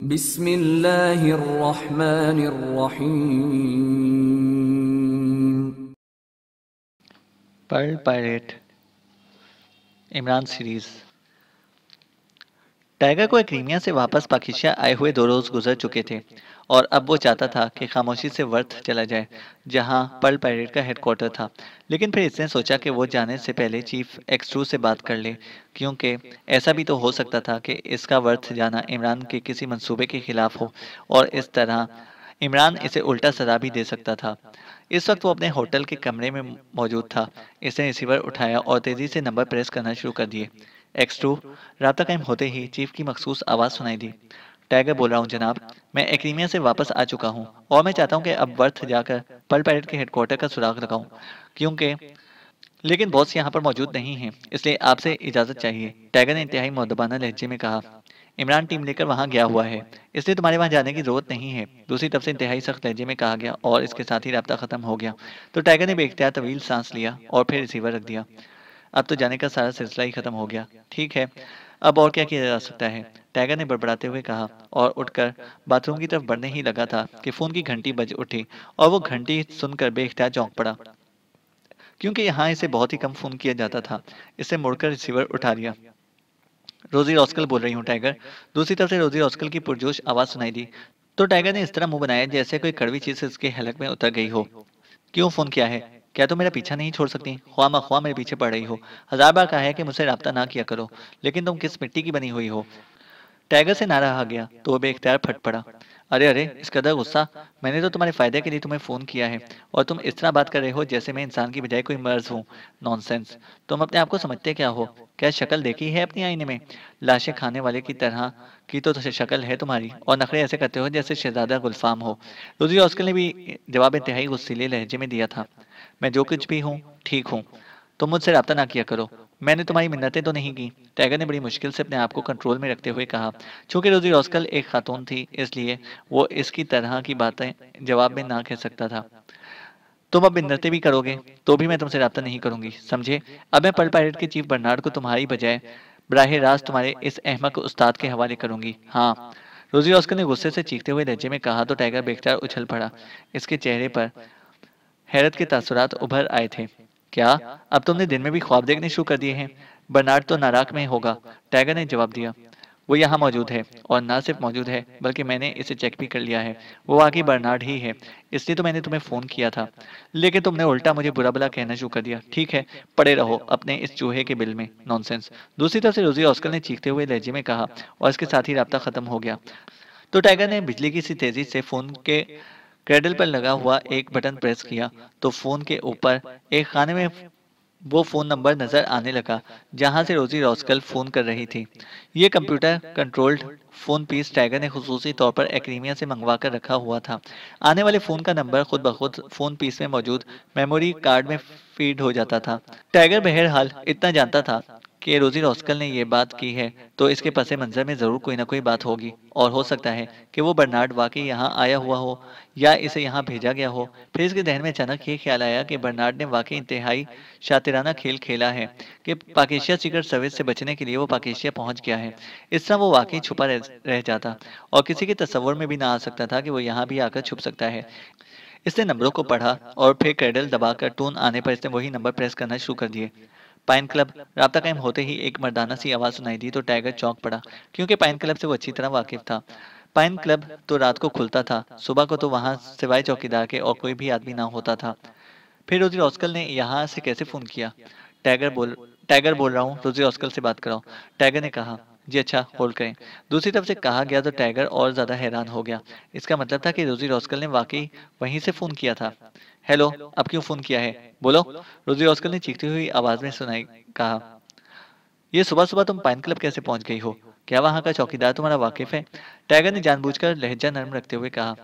बिस्मिल्लाहिर्रहमानिर्रहीम। Pearl pirate Imran series. Tiger को Crimea से वापस पाकिस्तान आए हुए 2 रोज गुजर चुके थे और अब वो चाहता था कि खामोशी से वर्थ चला जाए, जहां पर्ल पायरेट का हेडक्वार्टर था। लेकिन फिर इसने सोचा कि वो जाने से पहले चीफ एक्स2 से बात कर ले, क्योंकि ऐसा भी तो हो सकता था कि इसका वर्थ जाना इमरान के किसी मंसूबे के खिलाफ हो और इस तरह इमरान इसे उल्टा सजा भी दे सकता था। इस वक्त वो अपने होटल के कमरे में मौजूद था। इसने रिसीवर उठाया और तेजी से नंबर प्रेस करना शुरू कर दिए। एक्स2। राब्ता कायम होते ही चीफ की मखसूस आवाज़ सुनाई दी। टाइगर बोल रहा हूँ जनाब, मैं एक्रीमिया से वापस आ चुका हूँ और मैं चाहता हूँ कि अब वर्थ जाकर पर्ल पायरेट के हेडक्वार्टर का सुराग लगाऊं, क्योंकि लेकिन बॉस यहाँ पर मौजूद नहीं है, इसलिए आपसे इजाज़त चाहिए। टाइगर ने इंतहाई मुअद्दबाना लहजे में कहा। इमरान टीम लेकर वहाँ गया हुआ है, इसलिए तुम्हारे वहाँ जाने की जरूरत नहीं है, दूसरी तरफ से इंतहाई सख्त लहजे में कहा गया और इसके साथ ही राब्ता खत्म हो गया। तो टाइगर ने बेख्तियार तवील सांस लिया और फिर रिसीवर रख दिया। अब तो जाने का सारा सिलसिला ही खत्म हो गया। ठीक है, अब और क्या किया जा सकता है, टाइगर ने बड़बड़ाते हुए कहा और उठकर बाथरूम की तरफ बढ़ने ही लगा था कि फोन की घंटी बज उठी और वो घंटी सुनकर बेख्तियार चौंक पड़ा, क्योंकि यहाँ इसे बहुत ही कम फोन किया जाता था। इसे मुड़कर रिसीवर उठा लिया। रोजी रॉस्कल बोल रही हूँ टाइगर। दूसरी तरफ से रोजी रॉस्कल की पुरजोश आवाज सुनाई दी। तो टाइगर ने इस तरह मुंह बनाया जैसे कोई कड़वी चीज उसके हलक में उतर गई हो। क्यों फोन किया है? क्या तुम मेरा पीछा नहीं छोड़ सकती? ख्वाह मेरे पीछे पड़ रही हो। हजार बार कहा है कि मुझसे राब्ता ना किया करो, लेकिन तुम किस मिट्टी की बनी हुई हो? टाइगर से ना रहा गया तो वो बेख्तियार फट पड़ा। अरे अरे, इस कदर गुस्सा? मैंने तो तुम्हारे फायदे के लिए तुम्हें फोन किया है और तुम इस तरह बात कर रहे हो जैसे मैं इंसान की बजाय कोई मर्ज हूँ। नॉनसेंस। तुम अपने आप को समझते क्या हो? क्या शक्ल देखी है अपनी आईने में? लाशें खाने वाले की तरह की तो शक्ल है तुम्हारी, और नखरे ऐसे करते हो जैसे शहजादा गुलफाम हो। रोजी ऑस्कर ने भी जवाब इंतहाई गुस्सीले लहजे में दिया था। मैं जो कुछ भी हूँ ठीक हूँ, तुम मुझसे राब्ता ना किया करो। मैंने तुम्हारी मिन्नतें तो नहीं की। टाइगर ने बड़ी मुश्किल से अपने आप को कंट्रोल में रखते हुए कहा। चूंकि रोजी रॉस्कल एक खातून थी, इसलिए वो इसकी तरह की बातें जवाब में ना कह सकता था। तुम अब मिन्नतें भी करोगे तो भी मैं तुमसे राब्ता नहीं करूंगी, समझे? अब मैं पर्ल पायरेट के चीफ बर्नार्ड को तुम्हारी बजाय बराह रास्त तुम्हारे इस अहमक उस्ताद के हवाले करूंगी। हाँ, रोजी रॉस्कल ने गुस्से से चीखते हुए लहजे में कहा तो टाइगर बेख्तियार उछल पड़ा। इसके चेहरे पर हैरत के तासुरात उभर आए थे। क्या? अब तुमने दिन में भी ख्वाब देखने शुरू कर दिए हैं? बर्नार्ड तो नाराक में होगा। टाइगर ने जवाब दिया। वो यहाँ मौजूद है, और ना सिर्फ मौजूद है बल्कि मैंने इसे चेक भी कर लिया है। वो वाकई बर्नार्ड ही है, इसलिए तो मैंने तुम्हें फोन किया था। लेकिन तुमने उल्टा मुझे बुरा भला कहना शुरू कर दिया। ठीक है, पड़े रहो अपने इस चूहे के बिल में। नॉनसेंस। दूसरी तरफ से रोजी ऑस्कर ने चीखते हुए लहजे में कहा और इसके साथ ही राब्ता खत्म हो गया। तो टाइगर ने बिजली की सी तेजी से फोन के क्रैडल पर लगा हुआ एक बटन प्रेस किया तो फोन के ऊपर एक खाने में वो फोन नंबर नजर आने लगा जहां से रोजी रॉस्कल फोन कर रही थी। ये computer controlled phone piece Tiger ने खुसूसी तौर पर एक्रीमिया से मंगवा कर रखा हुआ था। आने वाले फोन का नंबर खुद ब खुद फोन पीस में मौजूद मेमोरी कार्ड में फीड हो जाता था। टाइगर बहरहाल इतना जानता था कि रोजी रॉस्कल ने यह बात की है तो इसके पस मंजर में जरूर कोई ना कोई बात होगी, और हो सकता है कि वो बर्नार्ड वाकई यहाँ आया हुआ हो या इसे यहाँ भेजा गया हो। फिर इसके जहन में अचानक ये ख्याल आया कि बर्नार्ड ने वाकई इंतहाई शातिराना खेल खेला है कि पाकिस्तान सीक्रेट सर्विस से बचने के लिए वो पाकिस्तान पहुंच गया है। इस तरह वो वाकई छुपा रह जाता और किसी के तस्वर में भी ना आ सकता था कि वो यहाँ भी आकर छुप सकता है। इसने नंबरों को पढ़ा और फिर क्रेडल दबाकर टोन आने पर इसने वही नंबर प्रेस करना शुरू कर दिए। Pine club. राब्ता कायम होते ही एक मर्दाना सी आवाज सुनाई दी तो टाइगर चौंक पड़ा, क्योंकि पाइन क्लब से वो अच्छी तरह वाकिफ था। पाइन क्लब तो रात को खुलता था, सुबह को तो वहां सिवाय चौकीदार के और कोई भी आदमी ना होता था। फिर रोजी ऑस्कल ने यहाँ से कैसे फोन किया? टाइगर बोल रहा हूँ, रोजी ऑस्कल से बात कराओ। टाइगर ने कहा। जी अच्छा, होल्ड करें। दूसरी तरफ से कहा गया तो टाइगर और ज्यादा हैरान हो गया। इसका मतलब था कि रोजी रॉस्कल ने वाकई वहीं से फोन किया था। हेलो, अब क्यों फोन किया है, बोलो? रोजी रॉस्कल ने चीखती हुई आवाज में सुनाई कहा। ये सुबह सुबह तुम पाइन क्लब कैसे पहुंच गई हो? क्या वहां का चौकीदार तुम्हारा वाकिफ है? टाइगर ने जानबूझकर लहजा नरम रखते हुए कहा।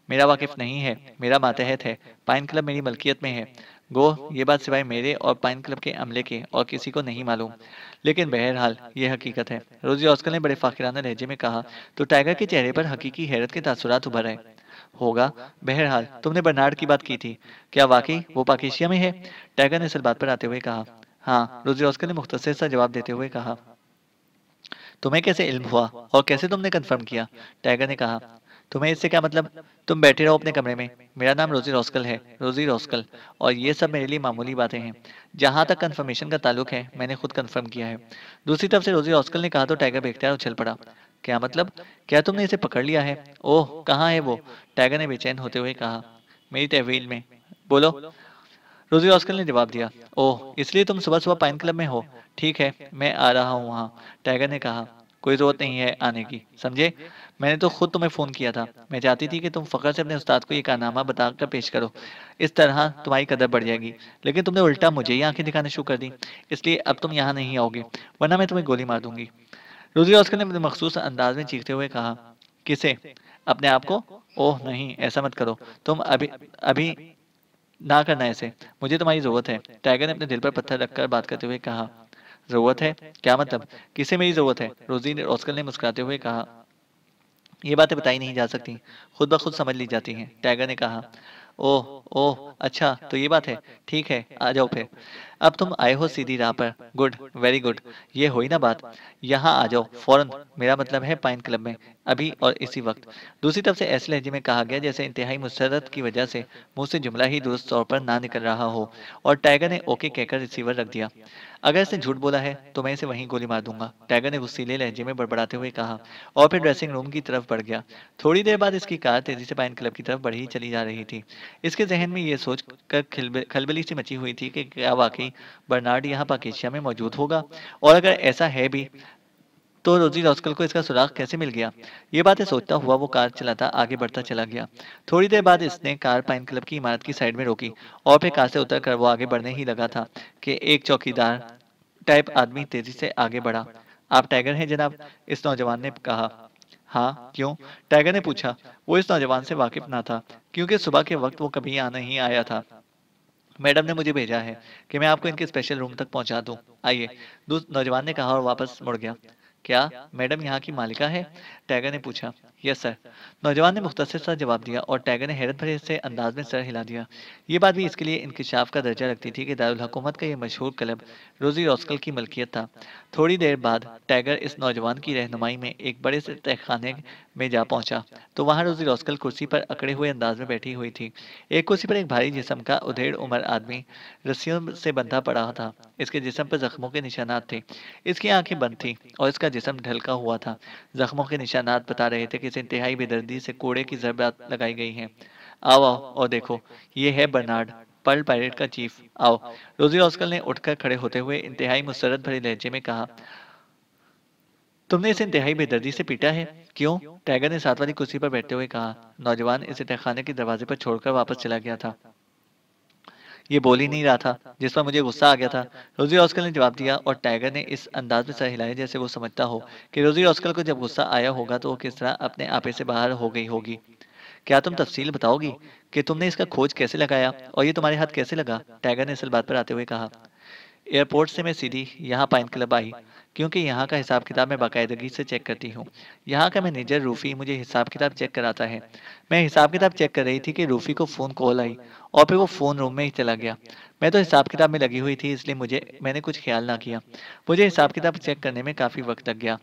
मेरा वाकिफ नहीं है, मेरा मातहत है। पाइन क्लब मेरी मलकियत में है। गो ये बात सिवाय मेरे और पाइन क्लब के अमले के और किसी को नहीं मालूम, लेकिन बहरहाल ये हकीकत है, रोजी ऑस्कर ने बड़े फाकिराना लहजे में कहा। तो टाइगर के चेहरे पर हकीकी हैरत के तासुरात उभर आए। होगा। बहरहाल तुमने बर्नार्ड की बात की थी, क्या वाकई वो पाकिस्तान में है? टाइगर ने इस बात पर आते हुए कहा। हाँ, रोजी ऑस्कर ने मुख्तसर सा जवाब देते हुए कहा। तुम्हें कैसे इल्म हुआ और कैसे तुमने कंफर्म किया? टाइगर ने कहा। तुम्हें इससे क्या मतलब? तुम बैठे रहो अपने कमरे में। मेरा नाम रोजी रॉस्कल है, रोजी रॉस्कल, और ये सब मेरे लिए मामूली बातें हैं। जहां तक कंफर्मेशन का ताल्लुक है, मैंने खुद कंफर्म किया है। दूसरी तरफ से रोजी रॉस्कल ने कहा तो टाइगर बेख्तियार उछल पड़ा। क्या मतलब? क्या तुमने इसे पकड़ लिया है? ओह, कहाँ है वो? टाइगर ने बेचैन होते हुए कहा। मेरी तहवील में। बोलो। रोजी ऑस्कर ने जवाब दिया। ओह, इसलिए तुम सुबह सुबह पाइन क्लब में हो? ठीक है, मैं आ रहा हूँ वहाँ। टाइगर ने कहा। कोई जरूरत नहीं है आने की, समझे? मैंने तो खुद तुम्हें फोन किया था। मैं चाहती थी कि तुम फखर से अपने उस्ताद को ये कारनामा बताकर पेश करो। इस तरह तुम्हारी कदर बढ़ जाएगी। लेकिन तुमने उल्टा मुझे ही आंखें दिखाने शुरू कर दी। इसलिए अब तुम यहाँ नहीं आओगे, वरना मैं तुम्हें गोली मार दूंगी। रोजी ऑस्कर ने अपने मखसूस अंदाज में चीखते हुए कहा। किसे? अपने आप को? ओह नहीं, ऐसा मत करो। तुम अभी अभी ना करना ऐसे। मुझे तुम्हारी जरूरत है। टाइगर ने अपने दिल पर पत्थर रखकर बात करते हुए कहा। जरूरत है? क्या मतलब? किसे मेरी जरूरत है? रोजी ने ऑस्कर ने मुस्कुराते हुए कहा। ये बातें बताई नहीं जा सकती, खुद ब खुद समझ ली जाती हैं। टाइगर ने कहा। ओह, ओह, अच्छा तो ये बात है। ठीक है, आ जाओ फिर। अब तुम आए हो सीधी राह पर। Good, very good. ये हुई ना बात। यहाँ आ जाओ फौरन। मेरा मतलब है पाइन क्लब में, अभी और इसी वक्त। दूसरी तरफ से ऐसे लहजे में कहा गया जैसे इंतहाई मुसरत की वजह से मुंह से जुमला ही दुरुस्त तौर पर ना निकल रहा हो, और टाइगर ने ओके कहकर रिसीवर रख दिया। अगर इसने झूठ बोला है तो मैं इसे वहीं गोली मार दूंगा, टाइगर ने गुस्सीले लहजे में बड़बड़ाते हुए कहा, और फिर ड्रेसिंग रूम की तरफ बढ़ गया। थोड़ी देर बाद इसकी कार तेजी से पाइन क्लब की तरफ बढ़ी चली जा रही थी। इसके जहन में ये सोच कर खलबली सी मची हुई थी कि क्या वाकई बर्नार्ड यहाँ पाकेशिया में मौजूद होगा, और अगर ऐसा है भी तो रोजी रॉस्कल को इसका सुराग कैसे मिल गया? ये बातें सोचता हुआ वो कार चलाता आगे बढ़ता चला गया। थोड़ी देर बाद इसने कार पाइन क्लब की इमारत की साइड में रोकी, और फिर कार से उतरकर वो आगे बढ़ने ही लगा था कि एक चौकीदार टाइप आदमी तेजी से आगे बढ़ा। आप टाइगर हैं जनाब? इस नौजवान ने कहा। हाँ, क्यों? टाइगर ने पूछा। वो इस नौजवान से वाकिफ ना था, क्योंकि सुबह के वक्त वो कभी यहाँ नहीं आया था। मैडम ने मुझे भेजा है कि मैं आपको इनके स्पेशल रूम तक पहुंचा दूं। आइए, नौजवान ने कहा और वापस मुड़ गया। क्या मैडम यहाँ की मालिका है? टाइगर ने पूछा। यस सर, नौजवान ने मुख्तसर सा जवाब दिया, और टाइगर ने हैरत भरे से अंदाज में सर हिला दिया। ये बात भी इसके लिए इंकिशाफ का दर्जा रखती थी कि दारुल हुकूमत का ये मशहूर क्लब रोजी रॉस्कल की मलकियत था। थोड़ी देर बाद टाइगर इस नौजवान की रहनुमाई में एक बड़े से तहखाने में जा पहुंचा, तो वहां रोजी रॉस्कल कुर्सी पर अकड़े हुए अंदाज में बैठी हुई थी। एक कुर्सी पर एक भारी जिस्म का उधेड़ उम्र आदमी रस्सियों से बंधा पड़ा था। इसके जिस्म पर जख्मों के निशानात थे। इसकी आंखें बंद थीं और इसका जिस्म ढलका हुआ था। जख्मों के निशानात बता रहे थे कि इसे इंतहाई बेदर्दी से कोड़े की ज़रबात लगाई गई हैं। आओ आओ और देखो, ये है बर्नार्ड, पर्ल पायरेट का चीफ। आओ। रोजी ऑस्कर ने उठकर खड़े होते हुए इंतहाई मुसरत भरे लहजे में कहा। तुमने इसे इंतहाई बेदर्दी से पीटा है? क्यों? टाइगर ने साथ वाली कुर्सी पर बैठते हुए कहा। नौजवान इसे तहखाने के दरवाजे पर छोड़कर वापस चला गया था। ये बोल ही नहीं रहा था, जिस पर मुझे गुस्सा आ गया था। रोजी ऑस्कर ने जवाब दिया, और टाइगर ने इस अंदाज में सर हिलाया जैसे वो समझता हो कि रोजी ऑस्कर को जब गुस्सा आया होगा तो वो किस तरह अपने आपे से बाहर हो गई होगी। क्या तुम तफसील बताओगी कि तुमने इसका खोज कैसे लगाया और ये तुम्हारे हाथ कैसे लगा? टाइगर ने असल बात पर आते हुए कहा। एयरपोर्ट से मैं सीधी यहाँ पाइन क्लब आई, क्योंकि यहाँ का हिसाब किताब मैं बाकायदगी से चेक करती हूँ। यहाँ का मैनेजर रूफी मुझे हिसाब किताब चेक कराता है। मैं हिसाब किताब चेक कर रही थी कि रूफी को फ़ोन कॉल आई, और फिर वो फ़ोन रूम में ही चला गया। मैं तो हिसाब किताब में लगी हुई थी, इसलिए मैंने कुछ ख्याल ना किया। मुझे हिसाब किताब चेक करने में काफ़ी वक्त लग गया,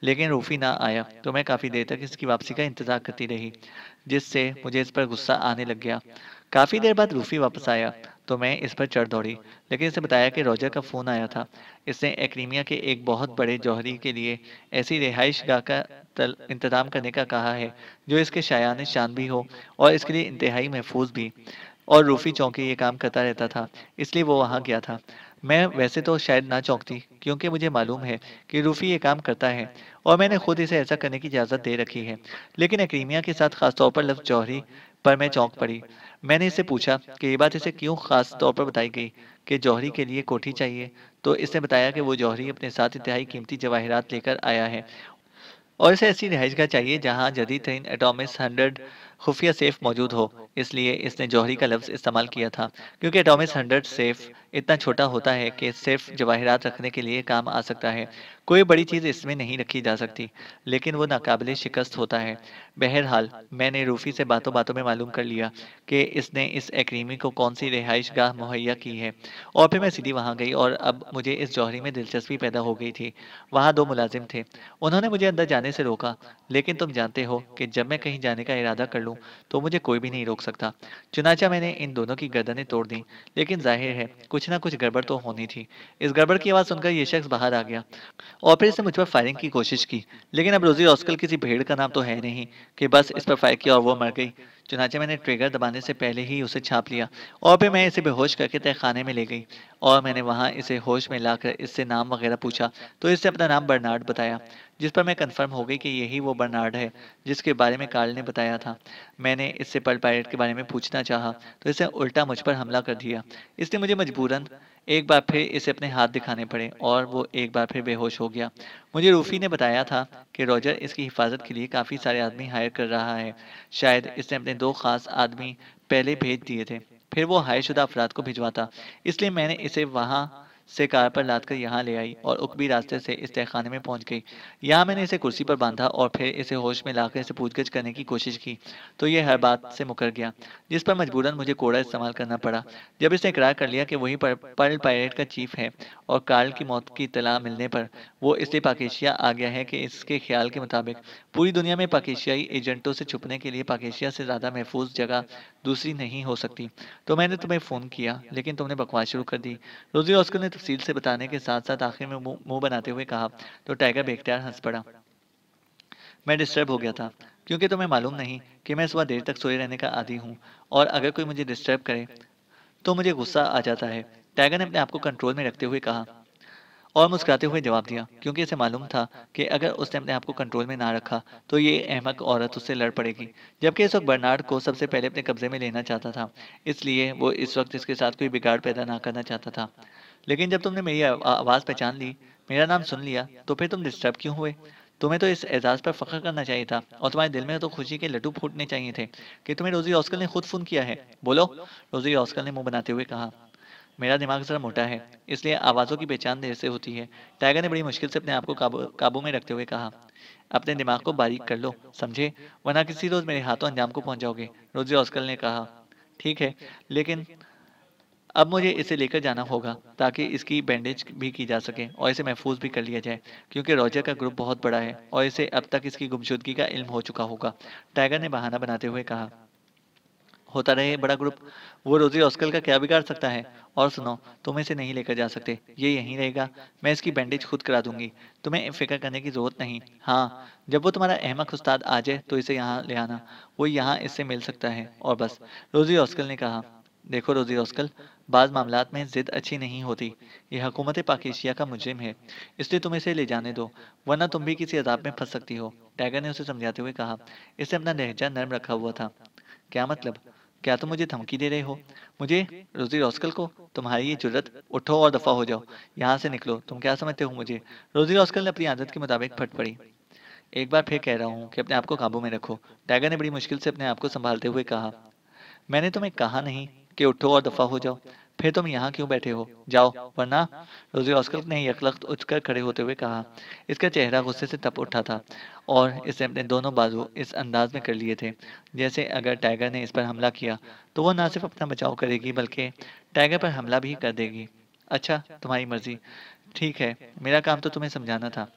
लेकिन रूफी ना आया तो मैं काफ़ी देर तक इसकी वापसी का इंतज़ार करती रही, जिससे मुझे इस पर गुस्सा आने लग गया। काफ़ी देर बाद रूफी वापस आया तो मैं इस पर चढ़ दौड़ी, लेकिन इसे बताया कि रॉजर का फ़ोन आया था। इसने एक्रीमिया के एक बहुत बड़े जौहरी के लिए ऐसी रिहाइश गाह का इंतजाम करने का कहा है जो इसके शायान शान भी हो और इसके लिए इंतहाई महफूज भी। और रूफी चौंके ये काम करता रहता था, इसलिए वो वहाँ गया था। मैं वैसे तो शायद ना चौंकती, क्योंकि मुझे मालूम है कि रूफी ये काम करता है और मैंने खुद इसे ऐसा करने की इजाज़त दे रखी है। लेकिन एक्रीमिया के साथ खासतौर पर लफ्ज़ जौहरी पर मैं चौंक पड़ी। मैंने इससे पूछा कि ये बात इसे क्यों खास तौर पर बताई गई कि जौहरी के लिए कोठी चाहिए, तो इसने बताया कि वो जौहरी अपने साथ इंतहाई कीमती जवाहरात लेकर आया है, और इसे ऐसी रिहाइशगाह चाहिए जहां जदीद तरीन एटॉमिक 100 खुफिया सेफ मौजूद हो। इसलिए इसने जौहरी का लफ्ज़ इस्तेमाल किया था, क्योंकि एटॉमिक 100 सेफ इतना छोटा होता है कि सिर्फ जवाहरात रखने के लिए काम आ सकता है। कोई बड़ी चीज़ इसमें नहीं रखी जा सकती, लेकिन वो नाकाबिले शिकस्त होता है। बहरहाल, मैंने रूफ़ी से बातों-बातों में मालूम कर लिया कि इसने इस एकेडमी को कौन-सी रिहाइशगाह मुहैया की है और फिर मैं सीधी वहाँ गई और अब मुझे इस जौहरी में दिलचस्पी पैदा हो गई थी। वहाँ 2 मुलाज़िम थे। उन्होंने मुझे अंदर जाने से रोका, लेकिन तुम जानते हो कि जब मैं कहीं जाने का इरादा कर लूँ, तो मुझे कोई भी नहीं रोक सकता। चुनांचे मैंने इन दोनों की गर्दनें तोड़ दीं, लेकिन ज़ाहिर है, कुछ ना कुछ गड़बड़ तो होनी थी। इस गड़बड़ की आवाज़ सुनकर ये शख्स बाहर आ गया और फिर इसने मुझ पर फायरिंग की कोशिश की। लेकिन अब रोज़ी रॉस्कल किसी भेड़ का नाम तो है नहीं कि बस इस पर फायर किया और वो मर गई। चुनांचे मैंने ट्रिगर दबाने से पहले ही उसे छाप लिया और फिर मैं इसे बेहोश करके तहखाने में ले गई और मैंने वहाँ इसे होश में लाकर इससे नाम वगैरह पूछा, तो इसने अपना नाम बर्नार्ड बताया, जिस पर मैं कंफर्म हो गई कि यही वो बर्नार्ड है जिसके बारे में कार्ल ने बताया था। मैंने इससे पर्ल पायरेट के बारे में पूछना चाहा, तो इसने उल्टा मुझ पर हमला कर दिया। इसने मुझे मजबूरन एक बार फिर इसे अपने हाथ दिखाने पड़े और वो एक बार फिर बेहोश हो गया। मुझे रूफी ने बताया था कि रॉजर इसकी हिफाजत के लिए काफ़ी सारे आदमी हायर कर रहा है। शायद इसने अपने 2 खास आदमी पहले भेज दिए थे, फिर वो हायशुदा अफराद को भिजवाता। इसलिए मैंने इसे वहाँ से कार पर लादकर यहाँ ले आई और उकबी रास्ते से इस तहखाने में पहुँच गई। यहाँ मैंने इसे कुर्सी पर बांधा और फिर इसे होश में लाकर इसे पूछगिछ करने की कोशिश की, तो ये हर बात से मुकर गया, जिस पर मजबूरन मुझे कोड़ा इस्तेमाल करना पड़ा। जब इसने इकरार कर लिया कि वही पर्ल पायरेट का चीफ है और कार्ल की मौत की इत्तला मिलने पर वो इसलिए पाकेशिया आ गया है कि इसके ख्याल के मुताबिक पूरी दुनिया में पाकेशियाई एजेंटों से छुपने के लिए पाकेशिया से ज़्यादा महफूज जगह दूसरी नहीं हो सकती, तो मैंने तुम्हें फ़ोन किया, लेकिन तुमने बकवास शुरू कर दी। रोज़ी ऑस्कर ने तफसील से बताने के साथ-साथ आखिर में मुँह बनाते हुए कहा, तो टाइगर बेख्तियार हँस पड़ा। मैं डिस्टर्ब हो गया था, क्योंकि तुम्हें मालूम नहीं कि मैं सुबह देर तक सोए रहने का आदी हूँ और अगर कोई मुझे डिस्टर्ब करे, तो मुझे गुस्सा आ जाता है। टाइगर ने अपने आप को कंट्रोल में रखते हुए कहा और मुस्कुराते हुए जवाब दिया, क्योंकि इसे मालूम था कि अगर उसने अपने आप को कंट्रोल में ना रखा, तो ये अहमक औरत उससे लड़ पड़ेगी। जबकि इस वक्त बर्नार्ड को सबसे पहले अपने कब्जे में लेना चाहता था, इसलिए वो इस वक्त इसके साथ कोई बिगाड़ पैदा ना करना चाहता था। लेकिन जब तुमने मेरी आवाज़ पहचान ली, मेरा नाम सुन लिया, तो फिर तुम डिस्टर्ब क्यों हुए? तुम्हें तो इस एहसास पर फ़ख्र करना चाहिए था और तुम्हारे दिल में तो खुशी के लड्डू फूटने चाहिए थे कि तुम्हें रोज़ी ऑस्कर ने खुद फ़ोन किया है। बोलो, रोज़ी ऑस्कर ने मुँह बनाते हुए कहा। मेरा दिमाग ज़रा मोटा है, इसलिए आवाज़ों की पहचान देर से होती है। टाइगर ने बड़ी मुश्किल से अपने आप को काबू काबू में रखते हुए कहा। अपने दिमाग को बारीक कर लो, समझे? वरना किसी रोज़ मेरे हाथों अंजाम को पहुँच जाओगे, रोज़ी ऑस्कर ने कहा। ठीक है, लेकिन अब मुझे इसे लेकर जाना होगा ताकि इसकी बैंडेज भी की जा सके और इसे महफूज भी कर लिया जाए, क्योंकि रॉजर का ग्रुप बहुत बड़ा है और इसे अब तक इसकी गुमशुदगी का इल्म हो चुका होगा। टाइगर ने बहाना बनाते हुए कहा। होता रहे बड़ा ग्रुप, वो रोजी ऑस्कर का क्या बिगाड़ सकता है? और सुनो, तुम इसे नहीं लेकर जा सकते, ये यहीं रहेगा। मैं इसकी बैंडेज खुद करा दूंगी, तुम्हें फिक्र करने की जरूरत नहीं। हाँ, जब वो तुम्हारा अहमक उस्ताद आ जाए तो इसे यहाँ ले आना, वो यहाँ इससे मिल सकता है और बस। रोजी ऑस्कर ने कहा। देखो रोजी ऑस्कर, बाज़ मामलात में जिद अच्छी नहीं होती। ये हुकूमत पाकिस्तान का मुजरिम है, इसलिए तुम इसे ले जाने दो, वरना तुम भी किसी अदाब में फंस सकती हो। टाइगर ने उसे समझाते हुए कहा। इससे अपना लहजा नर्म रखा हुआ था। क्या मतलब? क्या तुम मुझे धमकी दे रहे हो? मुझे? रोज़ी रॉस्कल को? तुम्हारी ये जुर्रत! उठो और दफ़ा हो जाओ। यहाँ से निकलो। तुम क्या समझते हो मुझे? रोज़ी रॉस्कल ने अपनी आदत के मुताबिक फट पड़ी। एक बार फिर कह रहा हूँ कि अपने आप को काबू में रखो। टाइगर ने बड़ी मुश्किल से अपने आप को संभालते हुए कहा। मैंने तुम्हें कहा नहीं कि उठो और दफा हो जाओ। फिर तुम यहाँ क्यों बैठे हो? जाओ, वरना। रोजी ऑस्कर ने यकलख्त उठकर खड़े होते हुए कहा। इसका चेहरा गुस्से से तप उठा था और इसने अपने दोनों बाजू इस अंदाज में कर लिए थे जैसे अगर टाइगर ने इस पर हमला किया तो वो ना सिर्फ अपना बचाव करेगी बल्कि टाइगर पर हमला भी कर देगी। अच्छा, तुम्हारी मर्जी। ठीक है, मेरा काम तो तुम्हें समझाना था,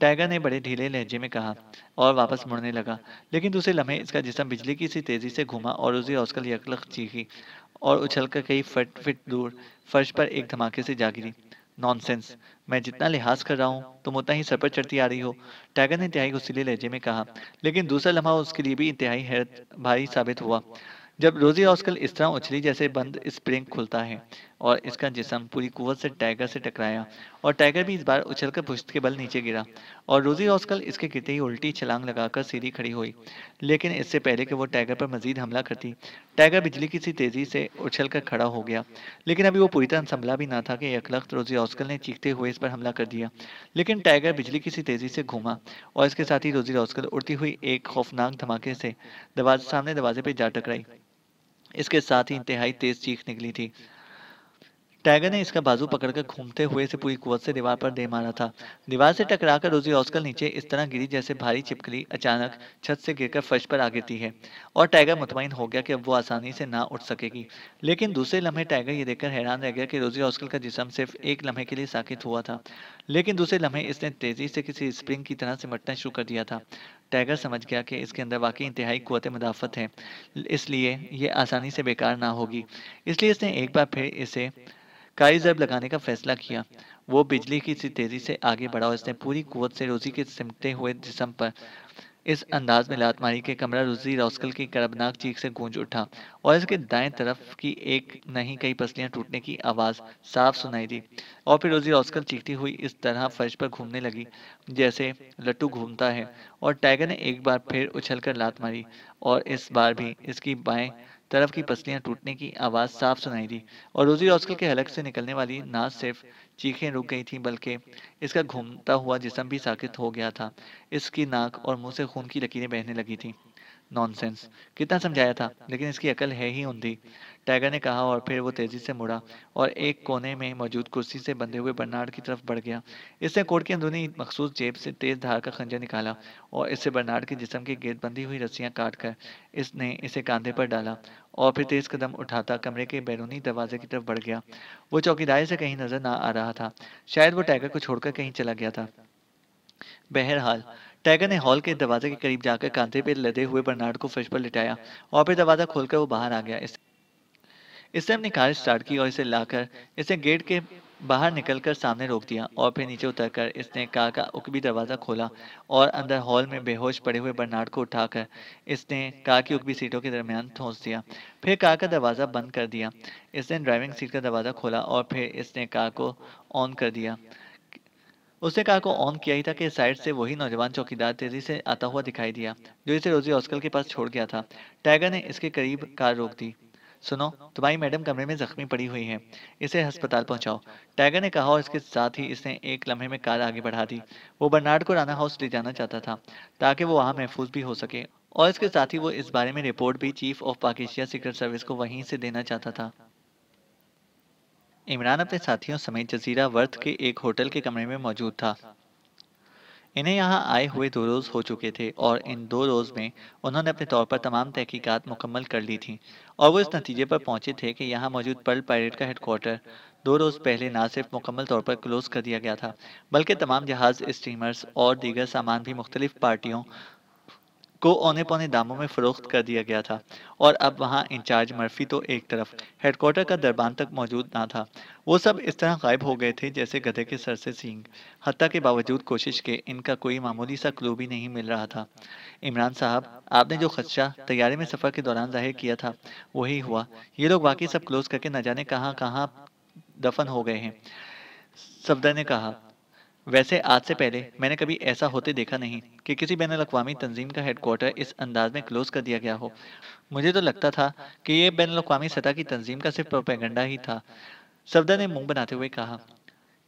टाइगर ने बड़े ढीले लहजे में कहा और वापस मुड़ने लगा। लेकिन दूसरे लम्हे इसका जिस्म बिजली की सी तेजी से घूमा और उसे ऑस्कर यकलख चीखी और उछलकर कई फीट दूर फर्श पर एक धमाके से जा गिरी। नॉनसेंस! मैं जितना लिहाज कर रहा हूँ तुम उतना ही सर पर चढ़ती आ रही हो, टाइगर ने इंतहाई गुस्सीले लहजे में कहा। लेकिन दूसरा लम्हा उसके लिए भी इंतहाई हैरत भारी साबित हुआ जब रोजी ऑस्कर इस तरह उछली जैसे बंद स्प्रिंग खुलता है और इसका जिस्म पूरी कुव्वत से टाइगर से टकराया और टाइगर भी इस बार उछलकर पुश्त के बल नीचे गिरा और रोजी ऑस्कर इसके गिरते ही उल्टी छलांग लगाकर सीधी खड़ी हुई। लेकिन इससे पहले कि वो टाइगर पर मजीद हमला करती, टाइगर बिजली की सी तेजी से उछलकर खड़ा हो गया। लेकिन अभी वो पूरी तरह संभला भी ना था कि यकलख्त रोजी ऑस्कर ने चीखते हुए इस पर हमला कर दिया। लेकिन टाइगर बिजली की सी तेजी से घूमा और इसके साथ ही रोजी ऑस्कर उड़ती हुई एक खौफनाक धमाके से दरवाजे पे जा टकराई। इसके साथ ही इंतहाई तेज चीख निकली थी। टाइगर ने इसका बाजू पकड़कर घूमते हुए इसे पूरी कुवत से दीवार पर दे मारा था। दीवार से टकराकर रोजी ऑस्कर नीचे इस तरह गिरी जैसे भारी छिपकली अचानक छत से गिरकर फर्श पर आ गिरती है। और टाइगर मुतमईन हो गया कि अब वो आसानी से ना उठ सकेगी। लेकिन दूसरे लम्हे टाइगर ये देखकर हैरान रह गया कि रोजी ऑस्कर का जिस्म सिर्फ एक लम्हे के लिए साकित हुआ था। लेकिन दूसरे लम्हे इसने तेजी से किसी स्प्रिंग की तरह सिमटना शुरू कर दिया था। टाइगर समझ गया कि इसके अंदर वाकई इंतहाई कुव्वत मुदाफ़त है, इसलिए ये आसानी से बेकार ना होगी। इसलिए इसने एक बार फिर इसे कई ज़रब लगाने का फैसला किया। वो बिजली की सी तेज़ी से आगे बढ़ा और उसने पूरी कुव्वत से रोज़ी के सिमटे हुए जिस्म पर इस अंदाज में लात मारी कि कमरा रोज़ी रॉस्कल की कर्बनाक चीख से गूंज उठा और इसके दाएं तरफ की एक नहीं कई पसलियां टूटने की आवाज़ साफ सुनाई दी। और फिर रोज़ी रॉस्कल चीखती हुई इस तरह फर्श पर घूमने लगी जैसे लट्टू घूमता है। और टाइगर ने एक बार फिर उछलकर लात मारी और इस बार भी इसकी बाएं तरफ की पसलियां टूटने की आवाज़ साफ सुनाई दी। और रोज़ी रॉस्कल के हलक से निकलने वाली ना सिर्फ चीखें रुक गई थीं बल्कि इसका घूमता हुआ जिस्म भी साकित हो गया था। इसकी नाक और मुंह से खून की लकीरें बहने लगी थीं। नॉनसेंस! कितना समझाया था, लेकिन इसकी अकल है ही अंधी, टाइगर ने कहा और फिर वो तेजी से मुड़ा और एक कोने में मौजूद कुर्सी से बंधे हुए बर्नार्ड की तरफ बढ़ गया। इसने कोट की अंदरूनी मखसूस जेब से तेज धार का खंजर निकाला और इससे बर्नार्ड के जिस्म की गिर्द बंधी हुई रस्सियां काटकर इसने इसे कांधे पर डाला और फिर तेज कदम उठाता कमरे के बैरूनी दरवाजे की तरफ बढ़ गया। वो चौकीदार से कहीं नजर ना आ रहा था। शायद वो टाइगर को छोड़कर कहीं चला गया था। बहरहाल टाइगर ने हॉल के दरवाजे के करीब जाकर कांधे पे लदे हुए बर्नार्ड को फर्श पर लिटाया और फिर दरवाजा खोलकर वो बाहर आ गया। इसने अपनी कार स्टार्ट की और इसे लाकर इसे गेट के बाहर निकलकर सामने रोक दिया और फिर नीचे उतरकर इसने कार का उकबी दरवाज़ा खोला और अंदर हॉल में बेहोश पड़े हुए बर्नार्ड को उठाकर इसने कार की उकबी सीटों के दरमियान ठोंस दिया। फिर कार का दरवाज़ा बंद कर दिया। इसने ड्राइविंग सीट का दरवाज़ा खोला और फिर इसने कार को ऑन कर दिया। उसने कार को ऑन किया ही था कि साइड से वही नौजवान चौकीदार तेजी से आता हुआ दिखाई दिया जो इसे रोजी हॉस्टल के पास छोड़ गया था। टाइगर ने इसके करीब कार रोक दी। सुनो, तुम्हारी मैडम कमरे में जख्मी पड़ी हुई है, इसे अस्पताल पहुंचाओ, टाइगर ने कहा और इसके साथ ही इसने एक लम्हे में कार आगे बढ़ा दी। वो बर्नार्ड को राना हाउस ले जाना चाहता था ताकि वो वहां महफूज भी हो सके और इसके साथ ही वो इस बारे में रिपोर्ट भी chief of Pakistan secret service को वहीं से देना चाहता था। इमरान अपने साथियों समेत जजीरा वर्थ के एक होटल के कमरे में मौजूद था। इन्हें यहाँ आए हुए 2 रोज़ हो चुके थे और इन 2 रोज़ में उन्होंने अपने तौर पर तमाम तहकीकात मुकम्मल कर ली थीं और वो इस नतीजे पर पहुंचे थे कि यहाँ मौजूद पर्ल पायरेट का हेडक्वार्टर 2 रोज़ पहले ना सिर्फ मुकम्मल तौर पर क्लोज कर दिया गया था, बल्कि तमाम जहाज़, स्टीमर्स और दीगर सामान भी मुख्तलिफ पार्टियों को औने-पौने दामों में फ़रोख्त कर दिया गया था। और अब वहाँ इंचार्ज मर्फी तो एक तरफ, हेडक्वार्टर का दरबान तक मौजूद ना था। वो सब इस तरह गायब हो गए थे जैसे गधे के सर से सींग। हत्ता के बावजूद कोशिश के इनका कोई मामूली सा क्लू भी नहीं मिल रहा था। इमरान साहब, आपने जो खदशा तैयारी में सफ़र के दौरान ज़ाहिर किया था, वही हुआ। ये लोग वाक़ई सब क्लोज़ करके न जाने कहाँ-कहाँ दफ़न हो गए हैं, सफदर ने कहा। वैसे आज से पहले मैंने कभी ऐसा होते देखा नहीं कि किसी बैनुल अक़वामी तंजीम का हेडक्वार्टर इस अंदाज में क्लोज कर दिया गया हो। मुझे तो लगता था कि ये बैनुल अक़वामी सतह की तंजीम का सिर्फ प्रोपेगेंडा ही था। सफदर ने मुंह बनाते हुए कहा,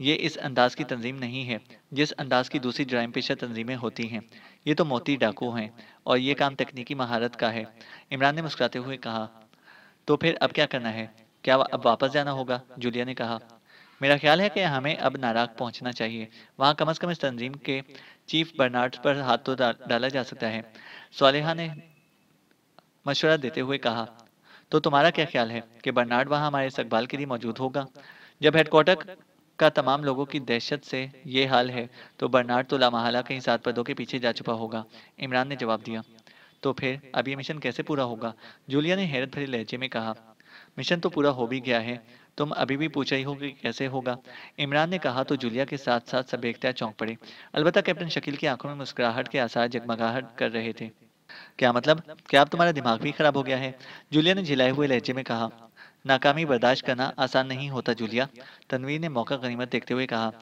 ये इस अंदाज की तंजीम नहीं है जिस अंदाज की दूसरी जराइम पेशा तंजीमें होती हैं। ये तो मोती डाकू हैं और ये काम तकनीकी महारत का है। इमरान ने मुस्कुराते हुए कहा, तो फिर अब क्या करना है? क्या अब वापस जाना होगा? जूलिया ने कहा। मेरा ख्याल है कि हमें अब नाराक पहुंचना चाहिए। वहाँ कम से कम इस तंजीम के चीफ बर्नार्ड पर हाथ तो डाला जा सकता है। सालेहा ने मशवरा देते हुए कहा, तो तुम्हारा क्या ख्याल है कि बर्नार्ड वहाँ हमारे इस्तकबाल के लिए मौजूद होगा? जब हेडक्वार्टर का तमाम लोगों की दहशत से ये हाल है, तो बर्नार्ड तो लामहला कहीं सात पर्दों के पीछे जा छुपा होगा। इमरान ने जवाब दिया। तो फिर अब ये मिशन कैसे पूरा होगा? जूलिया ने हैरत भरे लहजे में कहा। मिशन तो पूरा हो भी गया है, तुम अभी भी पूछा ही हो कि कैसे होगा? इमरान ने कहा तो जूलिया के साथ साथ सब बेख्तियार चौंक पड़े। अलबत्ता कैप्टन शकील की आंखों में मुस्कुराहट के आसार जगमगाहट कर रहे थे। क्या मतलब? क्या अब तुम्हारा दिमाग भी खराब हो गया है? जूलिया ने झिलाए हुए लहजे में कहा। नाकामी बर्दाश्त करना आसान नहीं होता जूलिया, तनवीर ने मौका गनीमत देखते हुए कहा।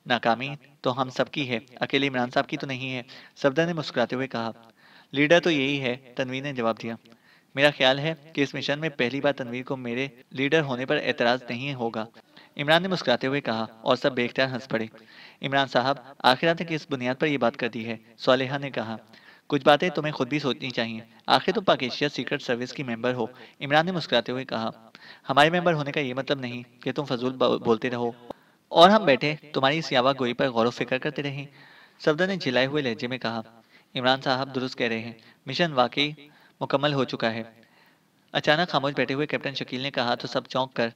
नाकामी तो हम सबकी है, अकेले इमरान साहब की तो नहीं है, सफदर ने मुस्कुराते हुए कहा। लीडर तो यही है, तनवीर ने जवाब दिया। मेरा ख्याल है कि इस मिशन में पहली बार तनवीर को मेरे लीडर होने पर एतराज नहीं होगा, इमरान ने मुस्कुराते हुए कहा और सब बेख्तियार हंस पड़े। इमरान साहब, आखिर आपने किस बुनियाद पर यह बात कर दी है? सालेहा ने कहा। कुछ बातें तुम्हें खुद भी सोचनी चाहिए। आखिर तुम पाक एशिया सीक्रेट सर्विस की मेंबर हो। इमरान ने मुस्कुराते हुए कहा। हमारे मेंबर होने का ये मतलब नहीं कि तुम फजूल बोलते रहो और हम बैठे तुम्हारी इस यावा गोई पर गौर फिक्र करते रहें। सफदर ने झिलाए हुए लहजे में कहा। इमरान साहब दुरुस्त कह रहे हैं। मिशन वाकई मुकम्मल हो चुका है। अचानक खामोश बैठे हुए कैप्टन शकील ने कहा तो सब चौंक कर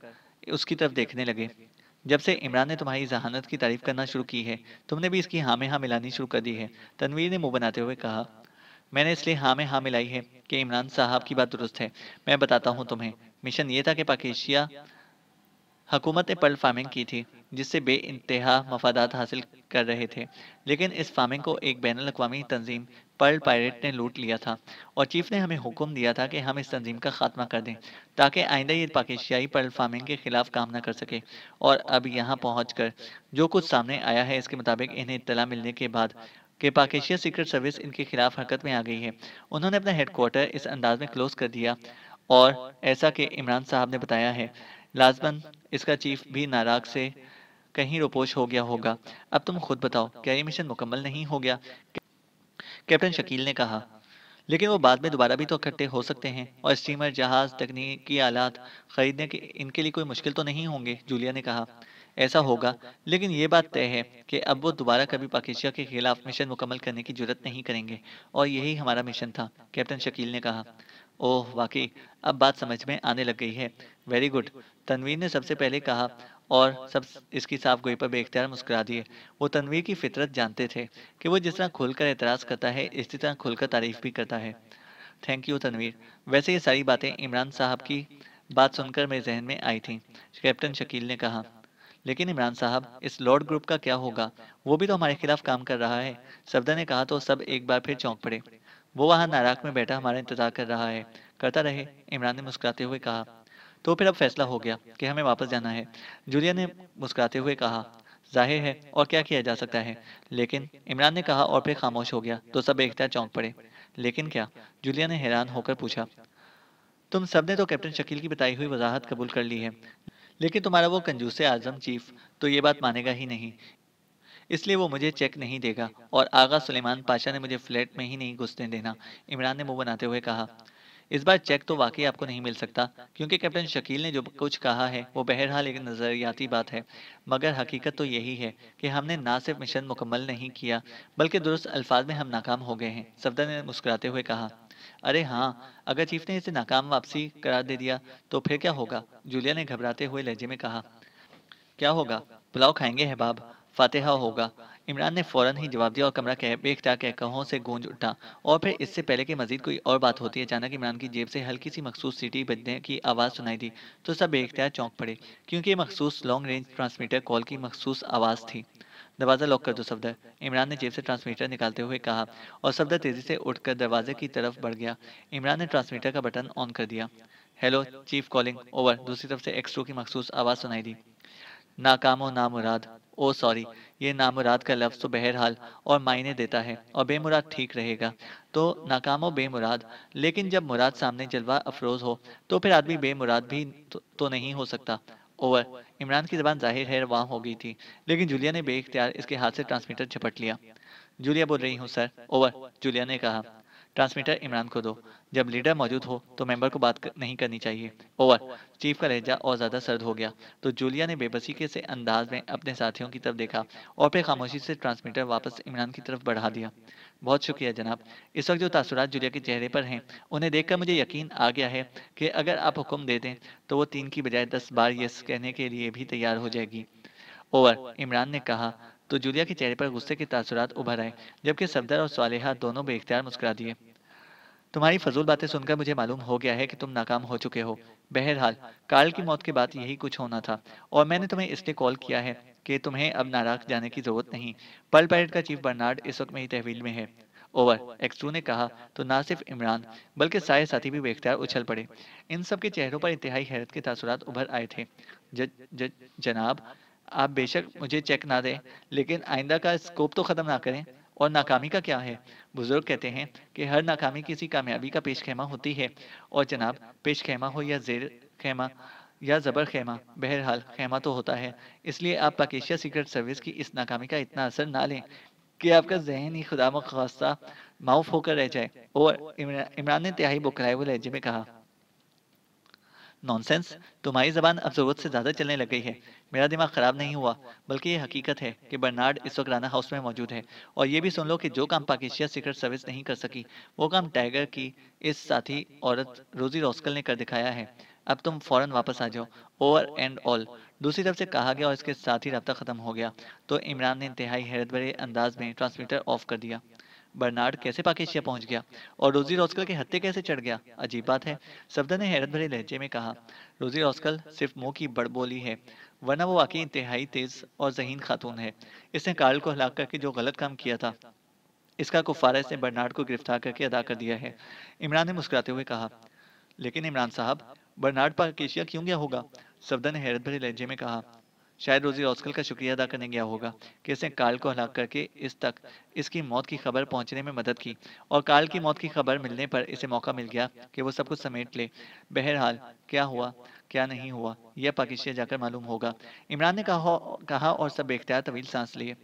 उसकी तरफ देखने लगे। जब से इमरान ने तुम्हारी जहानत की तारीफ करना शुरू की है, तुमने भी इसकी हाँ में हाँ मिलानी शुरू कर दी है। तनवीर ने मुंह बनाते हुए कहा। मैंने इसलिए हाँ में हाँ मिलाई है कि इमरान साहब की बात दुरुस्त है। मैं बताता हूँ तुम्हें। मिशन ये था कि पाकिस्तान हुकूमत ने पर्ल फार्मिंग की थी, जिससे बेइंतहा मफादात हासिल कर रहे थे। लेकिन इस फार्मिंग को एक बैनुल अक़वामी तंजीम पर्ल पायरेट ने लूट लिया था और चीफ ने हमें हुक्म दिया था कि हम इस तंजीम का खात्मा कर दें ताकि आइंदा ये पाकिस्तानी पर्ल फार्मिंग के खिलाफ काम न कर सके। और अब यहाँ पहुँचकर जो कुछ सामने आया है, इसके मुताबिक इन्हें इत्तला मिलने के बाद कि पाकिस्तान सीक्रेट सर्विस इनके खिलाफ हरकत में आ गई है, उन्होंने अपना हेडक्वार्टर इस अंदाज में क्लोज कर दिया और ऐसा कि इमरान साहब ने बताया है, लाजमन इसका चीफ भी नाराज से कहीं रोपोश हो गया होगा। अब तुम खुद बताओ, क्या ये मिशन मुकम्मल नहीं हो गया? कैप्टन शकील ने कहा। लेकिन वो बाद में दोबारा भी तो इकट्ठे हो सकते हैं और स्टीमर, जहाज, तकनीकी आलात खरीदने के इनके लिए कोई मुश्किल तो नहीं होंगे, जूलिया ने कहा। ऐसा होगा, लेकिन ये बात तय है कि अब वो दोबारा कभी पाकिस्तान के खिलाफ मिशन मुकम्मल करने की जुर्रत नहीं करेंगे और यही हमारा मिशन था, कैप्टन शकील ने कहा। ओह वाकई, अब बात समझ में आने लग गई है। वेरी गुड, तनवीर ने सबसे पहले कहा और सब इसकी साफ गोई पर बेख्तियार मुस्कुरा दिए। वो तनवीर की फितरत जानते थे कि वो जिस तरह खुलकर एतराज़ करता है, इसी तरह खुलकर तारीफ भी करता है। Thank you Tanveer. वैसे ये सारी बातें इमरान साहब की बात सुनकर मेरे जहन में आई थी, कैप्टन शकील ने कहा। लेकिन इमरान साहब, इस लॉर्ड ग्रुप का क्या होगा? वो भी तो हमारे खिलाफ काम कर रहा है। सफदर ने कहा तो सब एक बार फिर चौंक पड़े। वो वहां नाराक में बैठा हमारा इंतजार कर रहा है। करता रहे, इमरान ने मुस्कुराते हुए कहा। तो फिर अब फैसला हो गया कि हमें वापस जाना है, जूलिया ने मुस्कुराते हुए कहा। जाहिर है, और क्या किया जा सकता है। लेकिन इमरान ने कहा और फिर खामोश हो गया तो सब एक चौंक पड़े। लेकिन क्या? जूलिया ने हैरान होकर पूछा। तुम सबने तो कैप्टन शकील की बताई हुई वजाहत कबूल कर ली है, लेकिन तुम्हारा वो कंजूस आजम चीफ तो ये बात मानेगा ही नहीं, इसलिए वो मुझे चेक नहीं देगा और आगा सुलेमान पाशा ने मुझे फ्लैट में ही नहीं घुसने देना, इमरान ने मुंह बनाते हुए कहा। इस बार चेक तो वाकई आपको नहीं मिल सकता, क्योंकि कैप्टन शकील ने जो कुछ कहा है वो बहरहाल एक नज़रियाती बात है, मगर हकीकत तो यही है कि हमने ना सिर्फ मिशन मुकम्मल नहीं किया, बल्कि दुरुस्त अल्फाज में हम नाकाम हो गए हैं, सफदर ने मुस्कुराते हुए कहा। अरे हाँ, अगर चीफ ने इसे नाकाम वापसी करार दे दिया तो फिर क्या होगा? जूलिया ने घबराते हुए लहजे में कहा। क्या होगा? पुलाव खाएंगे अहबाब, फातिहा होगा, इमरान ने फौरन ही जवाब दिया और कमरा कह बेख्तियार कहकहों से गूंज उठा। और फिर इससे पहले कि मजीद कोई और बात होती, अचानक इमरान की जेब से हल्की सी मखसूस सीटी बजने की आवाज़ सुनाई दी तो सब बेख्तियार चौंक पड़े, क्योंकि ये मखसूस लॉन्ग रेंज ट्रांसमीटर कॉल की मखसूस आवाज़ थी। दरवाज़ा लॉक कर दो सफदर, इमरान ने जेब से ट्रांसमीटर निकालते हुए कहा और सफदर तेजी से उठकर दरवाजे की तरफ बढ़ गया। इमरान ने ट्रांसमीटर का बटन ऑन कर दिया। हेलो चीफ कॉलिंग ओवर, दूसरी तरफ से एक्स2 की मखसूस आवाज़ सुनाई दी। नाकामो नामुराद, ओ सॉरी, ये नामुराद का लफ्ज़ तो बहरहाल और मायने देता है और बेमुराद ठीक रहेगा। तो नाकामो बेमुराद, लेकिन जब मुराद सामने जलवा अफरोज हो तो फिर आदमी बेमुराद भी तो नहीं हो सकता। ओवर, इमरान की जबान जाहिर है रवां हो गई थी, लेकिन जूलिया ने बेख्तियार इसके हाथ से ट्रांसमीटर झपट लिया। जूलिया बोल रही हूँ सर, ओवर, जूलिया ने कहा। ट्रांसमीटर इमरान को दो। जब लीडर मौजूद हो तो मेंबर को नहीं करनी चाहिए। ओवर। चीफ का लहजा और ज्यादा सर्द हो गया तो जूलिया ने बेबसी के से अंदाज में अपने साथियों की तरफ देखा और फिर खामोशी से ट्रांसमीटर वापस इमरान की तरफ बढ़ा दिया। बहुत शुक्रिया जनाब। इस वक्त जो तासुरात जूलिया के चेहरे पर हैं, उन्हें देखकर मुझे यकीन आ गया है कि अगर आप हुक्म दे दें तो वो 3 की बजाय 10 बार यस कहने के लिए भी तैयार हो जाएगी। ओवर, इमरान ने कहा तो जूलिया के चेहरे पर गुस्से के तासुरात उभर आए, जबकि सफदर और सालेहा दोनों बेख्तियार मुस्कुरा दिए। तुम्हारी फजूल बातें सुनकर मुझे मालूम हो गया है कि तुम नाकाम हो चुके हो। बहरहाल, कार्ल की मौत के बाद यही कुछ होना था और मैंने तुम्हें इसलिए कॉल किया है कि तुम्हें अब नाराज जाने की जरूरत नहीं। पर्ल पैरेड का चीफ बर्नार्ड इस वक्त मेरी तहवील में है। ओवर, एक्स2 ने कहा तो ना सिर्फ इमरान बल्कि सारे साथी भी बेख्तियार उछल पड़े। इन सब के चेहरों पर इंतहाई हैरत के तासुरात उभर आए थे। ज, ज, जनाब, आप बेशक मुझे चेक ना दें, लेकिन आइंदा का स्कोप तो खत्म ना करें। और नाकामी का क्या है? बुजुर्ग कहते हैं कि हर नाकामी किसी कामयाबी का पेशखेमा होती है। और जनाब, पेशखेमा हो या जेर खेमा या जबर खेमा, बहरहाल खेमा तो होता है। इसलिए आप पाकिस्तान सीक्रेट सर्विस की इस नाकामी का इतना असर ना लें कि आपका जहन ही खुदा खास्ता माउफ होकर रह जाए। और इमरान ने तिहाई बुखलाए हुए लहजे में कहा, नॉनसेंस, तुम्हारी जबान अब जरूरत से ज्यादा चलने लग गई है। मेरा दिमाग खराब नहीं हुआ, बल्कि ये हकीकत है कि बर्नार्ड इस वक्त राना हाउस में मौजूद है। और ये भी सुन लो कि जो काम पाकिस्तान सीक्रेट सर्विस नहीं कर सकी, वो काम टाइगर की इस साथी औरत रोजी रॉस्कल ने कर दिखाया है। अब तुम फौरन वापस आ जाओ, ओवर एंड ऑल। दूसरी तरफ से कहा गया और इसके साथ ही रब्ता खत्म हो गया। तो इमरान ने इंतहाई हैरत भरे अंदाज में ट्रांसमीटर ऑफ कर दिया। बर्नार्ड कैसे पाकिस्तान पहुंच गया और रोजी रॉस्कल के हत्थे कैसे चढ़ गया? अजीब बात है, सफदर ने हैरत भरे लहजे में कहा। रोजी रॉस्कल सिर्फ मुंह की बड़बोली है, वरना वो वाकई इंतहाई तेज और जहीन खातून है। इसने कार्ल को हलाक करके जो गलत काम किया था, इसका कुफारा इसने बर्नार्ड को गिरफ्तार करके अदा कर दिया है। इमरान ने मुस्कुराते हुए कहा, लेकिन इमरान साहब, बर्नार्ड पाकिस्तान क्यों गया होगा? सफदर ने हैरत भरे लहजे में कहा, शायद रोजी रॉस्कल का शुक्रिया अदा करने गया होगा कि इसने कार्ल को हलाक करके इस तक इसकी मौत की खबर पहुंचने में मदद की, और कार्ल की मौत की खबर मिलने पर इसे मौका मिल गया कि वो सब कुछ समेट ले। बहरहाल, क्या हुआ क्या नहीं हुआ, यह पाकिस्तान जाकर मालूम होगा। इमरान ने कहा और सब बेख्तियार तवील सांस लिए।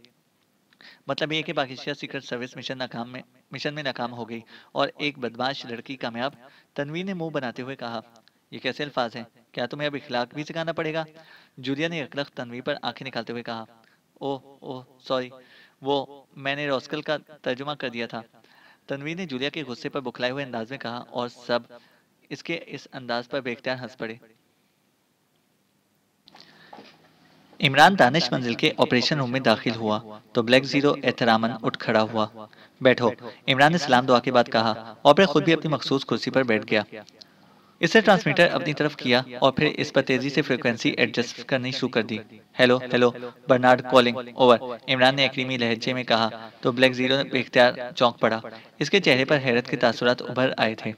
मतलब ये कि पाकिस्तान सीक्रेट सर्विस मिशन में नाकाम हो गई और एक बदमाश लड़की कामयाब। तनवीर ने मुंह बनाते हुए कहा, ये कैसे अल्फाज हैं? क्या तुम्हें अब इखलाक भी सिखाना पड़ेगा? जूलिया ने यकलख तनवीर पर आंखें निकालते हुए कहा, ओह ओह सॉरी, वो मैंने रॉस्कल का तर्जुमा कर दिया था। तनवीर ने जूलिया के गुस्से पर बुखलाए हुए अंदाज में कहा और सब इसके इस अंदाज पर बेख्तियार हंस पड़े। इमरान दानिश मंजिल के ऑपरेशन रूम में दाखिल हुआ तो ब्लैक जीरो एहतरामन उठ खड़ा हुआ। बैठो, इमरान ने सलाम दुआ के बाद कहा और फिर खुद भी अपनी मखसूस कुर्सी पर बैठ गया। इससे ट्रांसमीटर अपनी तरफ किया और फिर इस पर तेजी से फ्रीक्वेंसी एडजस्ट करनी शुरू कर दी। Hello hello, Bernard calling over, Imran ने अक्रीमी लहजे में कहा तो ब्लैक जीरो ने बेख्तियार चौंक पड़ा। इसके चेहरे पर हैरत के तासुरात उभर आए थे।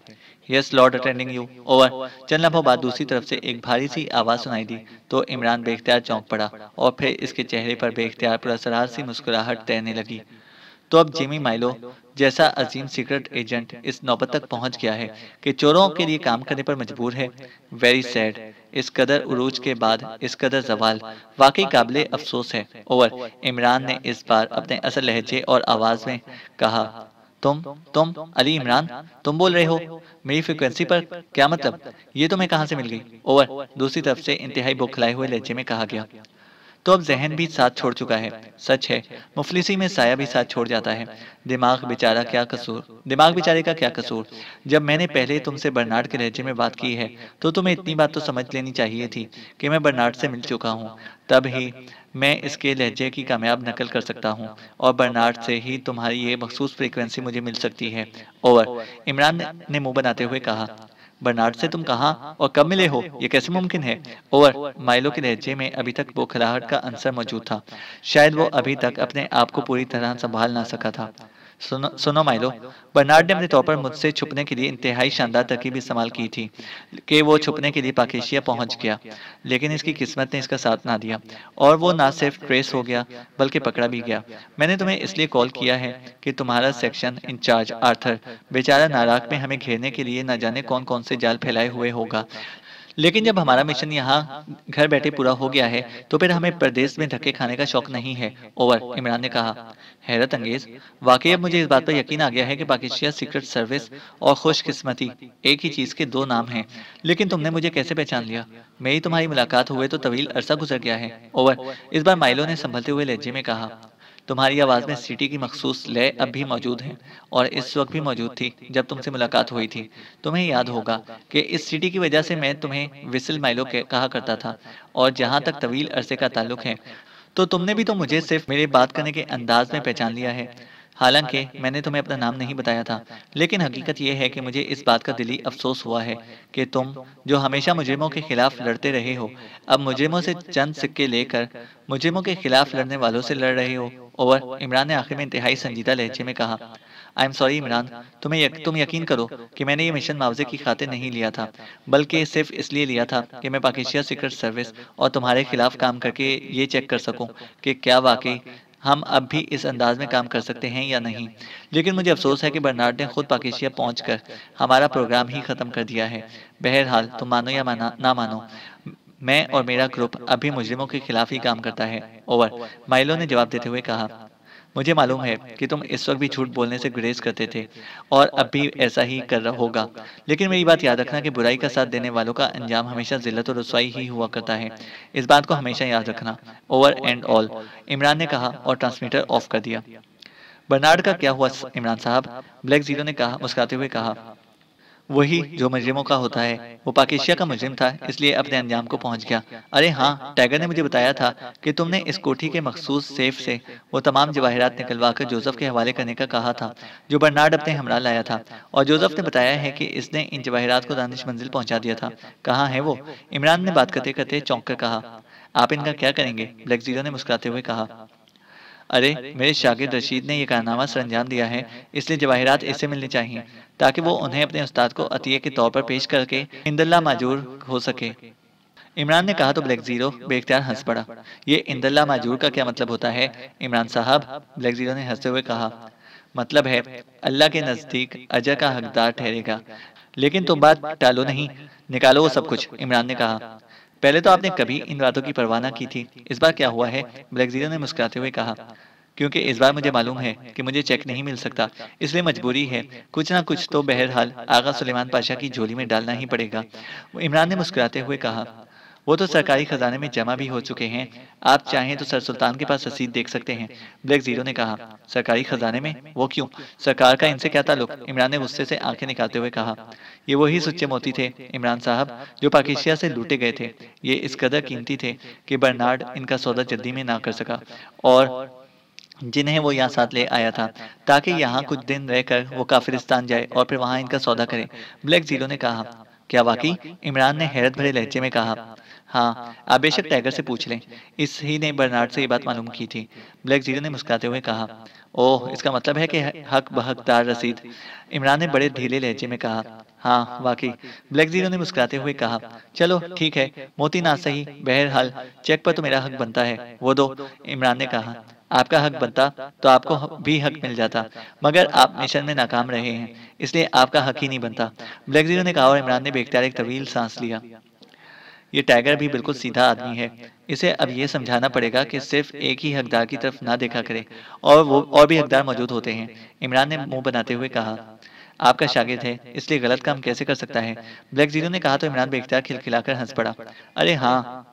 Yes lord, attending you over. चंद लम्हों बाद दूसरी तरफ से एक भारी सी आवाज सुनाई दी तो इमरान बेख्तियार चौंक पड़ा और फिर इसके चेहरे पर बेख्तियार पुरअसरार सी मुस्कुराहट तैरने लगी। तो अब जिमी माइलो जैसा अजीम सीक्रेट एजेंट इस नौबत तक पहुंच गया है कि चोरों के लिए काम करने पर मजबूर है। वेरी सैड, इस कदर उरूज के बाद इस कदर जवाल वाकई काबिले अफसोस है। ओवर, इमरान ने इस बार अपने असल लहजे और आवाज में कहा, तुम अली इमरान, तुम बोल रहे हो मेरी फ्रिक्वेंसी पर? क्या मतलब? ये तुम्हें कहाँ से मिल गई? ओवर, दूसरी तरफ से इंतहाई बौखलाए हुए लहजे में कहा गया। तो अब जहन भी साथ छोड़ चुका है। सच है, मुफलिसी में साया भी साथ छोड़ जाता है। दिमाग बेचारे का क्या कसूर? जब मैंने पहले तुमसे बर्नार्ड के लहजे में बात की है, तो तुम्हें इतनी बात तो समझ लेनी चाहिए थी कि मैं बर्नार्ड से मिल चुका हूँ। तब ही मैं इसके लहजे की कामयाब नकल कर सकता हूँ और बर्नार्ड से ही तुम्हारी ये मखसूस फ्रीक्वेंसी मुझे मिल सकती है। ओवर, इमरान ने मुंह बनाते हुए कहा, बर्नार्ड से तुम कहाँ और कब मिले हो? ये कैसे मुमकिन है? ओवर, माइलो के लहजे में अभी तक बौखलाहट का अंसर मौजूद था। शायद वो अभी तक अपने आप को पूरी तरह संभाल ना सका था। सुनो माइलो, बर्नार्ड ने अपने तौर पर मुझसे छुपने के लिए इंतहाई शानदार तरकीब इस्तेमाल की थी कि वो छुपने के लिए पाकिस्तान पहुंच गया, लेकिन इसकी किस्मत ने इसका साथ ना दिया और वो ना सिर्फ ट्रेस हो गया बल्कि पकड़ा भी गया। मैंने तुम्हें इसलिए कॉल किया है कि तुम्हारा सेक्शन इंचार्ज आर्थर बेचारा नाराक में हमें घेरने के लिए न जाने कौन कौन से जाल फैलाए हुए होगा, लेकिन जब हमारा मिशन यहाँ घर बैठे पूरा हो गया है तो फिर हमें प्रदेश में धक्के खाने का शौक नहीं है। ओवर, इमरान ने कहा, हैरत अंगेज, वाकई अब मुझे इस बात पर यकीन आ गया है कि पाकिस्तान सीक्रेट सर्विस और खुशकिस्मती एक ही चीज के दो नाम हैं। लेकिन तुमने मुझे कैसे पहचान लिया? मेरी तुम्हारी मुलाकात हुए तो तवील अरसा गुजर गया है। ओवर, इस बार माइलो ने संभलते हुए लहजे में कहा, तुम्हारी आवाज में सिटी की मखसूस लय अब भी मौजूद है और इस वक्त भी मौजूद थी जब तुमसे मुलाकात हुई थी। तुम्हें याद होगा कि इस सिटी की वजह से मैं तुम्हें विसल माइलो कहा करता था, और जहां तक तवील अरसे का ताल्लुक है तो तुमने भी तो मुझे सिर्फ मेरे बात करने के अंदाज में पहचान लिया है। हालांकि मैंने तुम्हें अपना नाम नहीं बताया था, लेकिन हकीकत यह है कि मुझे इस बात का दिली अफसोस हुआ है कि तुम जो हमेशा मुजरिमों के खिलाफ लड़ते रहे हो, अब मुजरिमों से चंद सिक्के लेकर मुजरिमों के खिलाफ लड़ने वालों से लड़ रहे हो। ओवर, इमरान ने आखिर में इंतहाई संजीदा लहजे में कहा, आई एम सॉरी इमरान, तुम यकीन करो कि मैंने ये मिशन मुआवजे की खातिर नहीं लिया था, बल्कि सिर्फ इसलिए लिया था कि मैं पाकिस्तान सीक्रेट सर्विस और तुम्हारे खिलाफ काम करके ये चेक कर सकूं कि क्या वाकई हम अब भी इस अंदाज में काम कर सकते हैं या नहीं। लेकिन मुझे अफसोस है कि बर्नार्ड ने खुद पाकिस्तान पहुंचकर हमारा प्रोग्राम ही खत्म कर दिया है। बहरहाल, तुम मानो या ना मानो, मैं और मेरा ग्रुप अभी मुजरिमों के खिलाफ ही काम करता है। ओवर, माइलो ने जवाब देते हुए कहा, मुझे मालूम है कि तुम इस वक्त भी झूठ बोलने से गुरेज करते थे और अब भी ऐसा ही कर रहा होगा। लेकिन मेरी बात याद रखना कि बुराई का साथ देने वालों का अंजाम हमेशा जिल्लत और रुसवाई ही हुआ करता है। इस बात को हमेशा याद रखना। ओवर एंड ऑल, इमरान ने कहा और ट्रांसमीटर ऑफ कर दिया। बर्नार्ड का क्या हुआ इमरान साहब? ब्लैक जीरो ने कहा, मुस्कुराते हुए कहा, वही जो मुजरिमों का होता है। वो पाकिस्तान का मुजरिम था, इसलिए अपने अंजाम को पहुंच गया। अरे हाँ, टाइगर ने मुझे बताया था कि तुमने इस कोठी के मखसूस सेफ से वो तमाम जवाहरात निकलवा कर जोसेफ के हवाले करने का कहा था, जो बर्नार्ड अपने हमरा लाया था। और जोसेफ ने बताया है कि इसने इन जवाहरात को दानिश मंजिल पहुंचा दिया था। कहाँ है वो? इमरान ने बात करते करते चौंक कर कहा। आप इनका क्या करेंगे? ब्लैक जीरो ने मुस्कुराते हुए कहा। अरे, मेरे शागिर्द रशीद ने ये कारनामा सरअंजाम दिया है, इसलिए जवाहिरात इससे मिलने चाहिए, ताकि वो उन्हें अपने उस्ताद को अतिये के तौर पर पेश करके इंदल्ला माजूर हो सके। इमरान ने कहा तो ब्लैक जीरो बेख्तियार हंस पड़ा। ये इंदल्ला माजूर का क्या मतलब होता है इमरान साहब? ब्लैक जीरो ने हंसते हुए कहा, मतलब है अल्लाह के नजदीक अजर का हकदार ठहरेगा। लेकिन तुम बात टालो नहीं, निकालो वो सब कुछ। इमरान ने कहा, पहले तो आपने कभी इन बातों की परवाह ना की थी, इस बार क्या हुआ है? ब्लैक जीरो ने मुस्कुराते हुए कहा, क्योंकि इस बार मुझे मालूम है कि मुझे चेक नहीं मिल सकता, इसलिए मजबूरी है, कुछ ना कुछ तो बहरहाल आगा सुलेमान पाशा की झोली में डालना ही पड़ेगा। इमरान ने मुस्कुराते हुए कहा, वो तो सरकारी खजाने में जमा भी हो चुके हैं, आप चाहें तो सर सुल्तान के पास रसीद देख सकते हैं। ब्लैक जीरो ने कहा, सरकारी खजाने में? वो क्यों? सरकार का इनसे क्या ताल्लुक? इमरान ने गुस्से से आंखें निकालते हुए कहा, ये वही सुच्चे मोती थे इमरान साहब, जो पाकिस्तान से लूटे गए थे। ये इस कदर कीमती थे कि बर्नार्ड इनका सौदा जल्दी में ना कर सका, और जिन्हें वो यहाँ साथ ले आया था, ताकि यहाँ कुछ दिन रहकर वो काफिरिस्तान जाए और फिर वहाँ इनका सौदा करे। ब्लैक जीरो ने कहा, क्या वाकई? इमरान ने हैरत भरे लहजे में कहा, हाँ, आप बेशक टाइगर से पूछ लें, इस ही ने बर्नार्ड से ये बात मालूम की थी। ब्लैक जीरो ने मुस्कुराते हुए कहा, ओह, इसका मतलब है कि हक बहकदार रसीद? इमरान ने बड़े ढीले लहजे में कहा, हाँ वाकई। ब्लैक जीरो ने मुस्कुराते हुए कहा, चलो ठीक है, मोती ना सही, बहरहाल चेक पर तो मेरा हक बनता है, वो दो। इमरान ने कहा, आपका हक बनता तो आपको भी हक मिल जाता, मगर आप मिशन में नाकाम रहे हैं, इसलिए आपका हक ही नहीं बनता। ब्लैक जीरो ने कहा और इमरान ने बेख्तियार एक तवील सांस लिया। ये टाइगर भी बिल्कुल सीधा आदमी है, इसे अब ये समझाना पड़ेगा कि सिर्फ एक ही हकदार की तरफ ना देखा करे, और वो और भी हकदार मौजूद होते हैं। इमरान ने मुंह बनाते हुए कहा, आपका शागिर्द है, इसलिए गलत काम कैसे कर सकता है? ब्लैक जीरो ने कहा तो इमरान बेख्तियार खिलखिलाकर हंस पड़ा। अरे हाँ,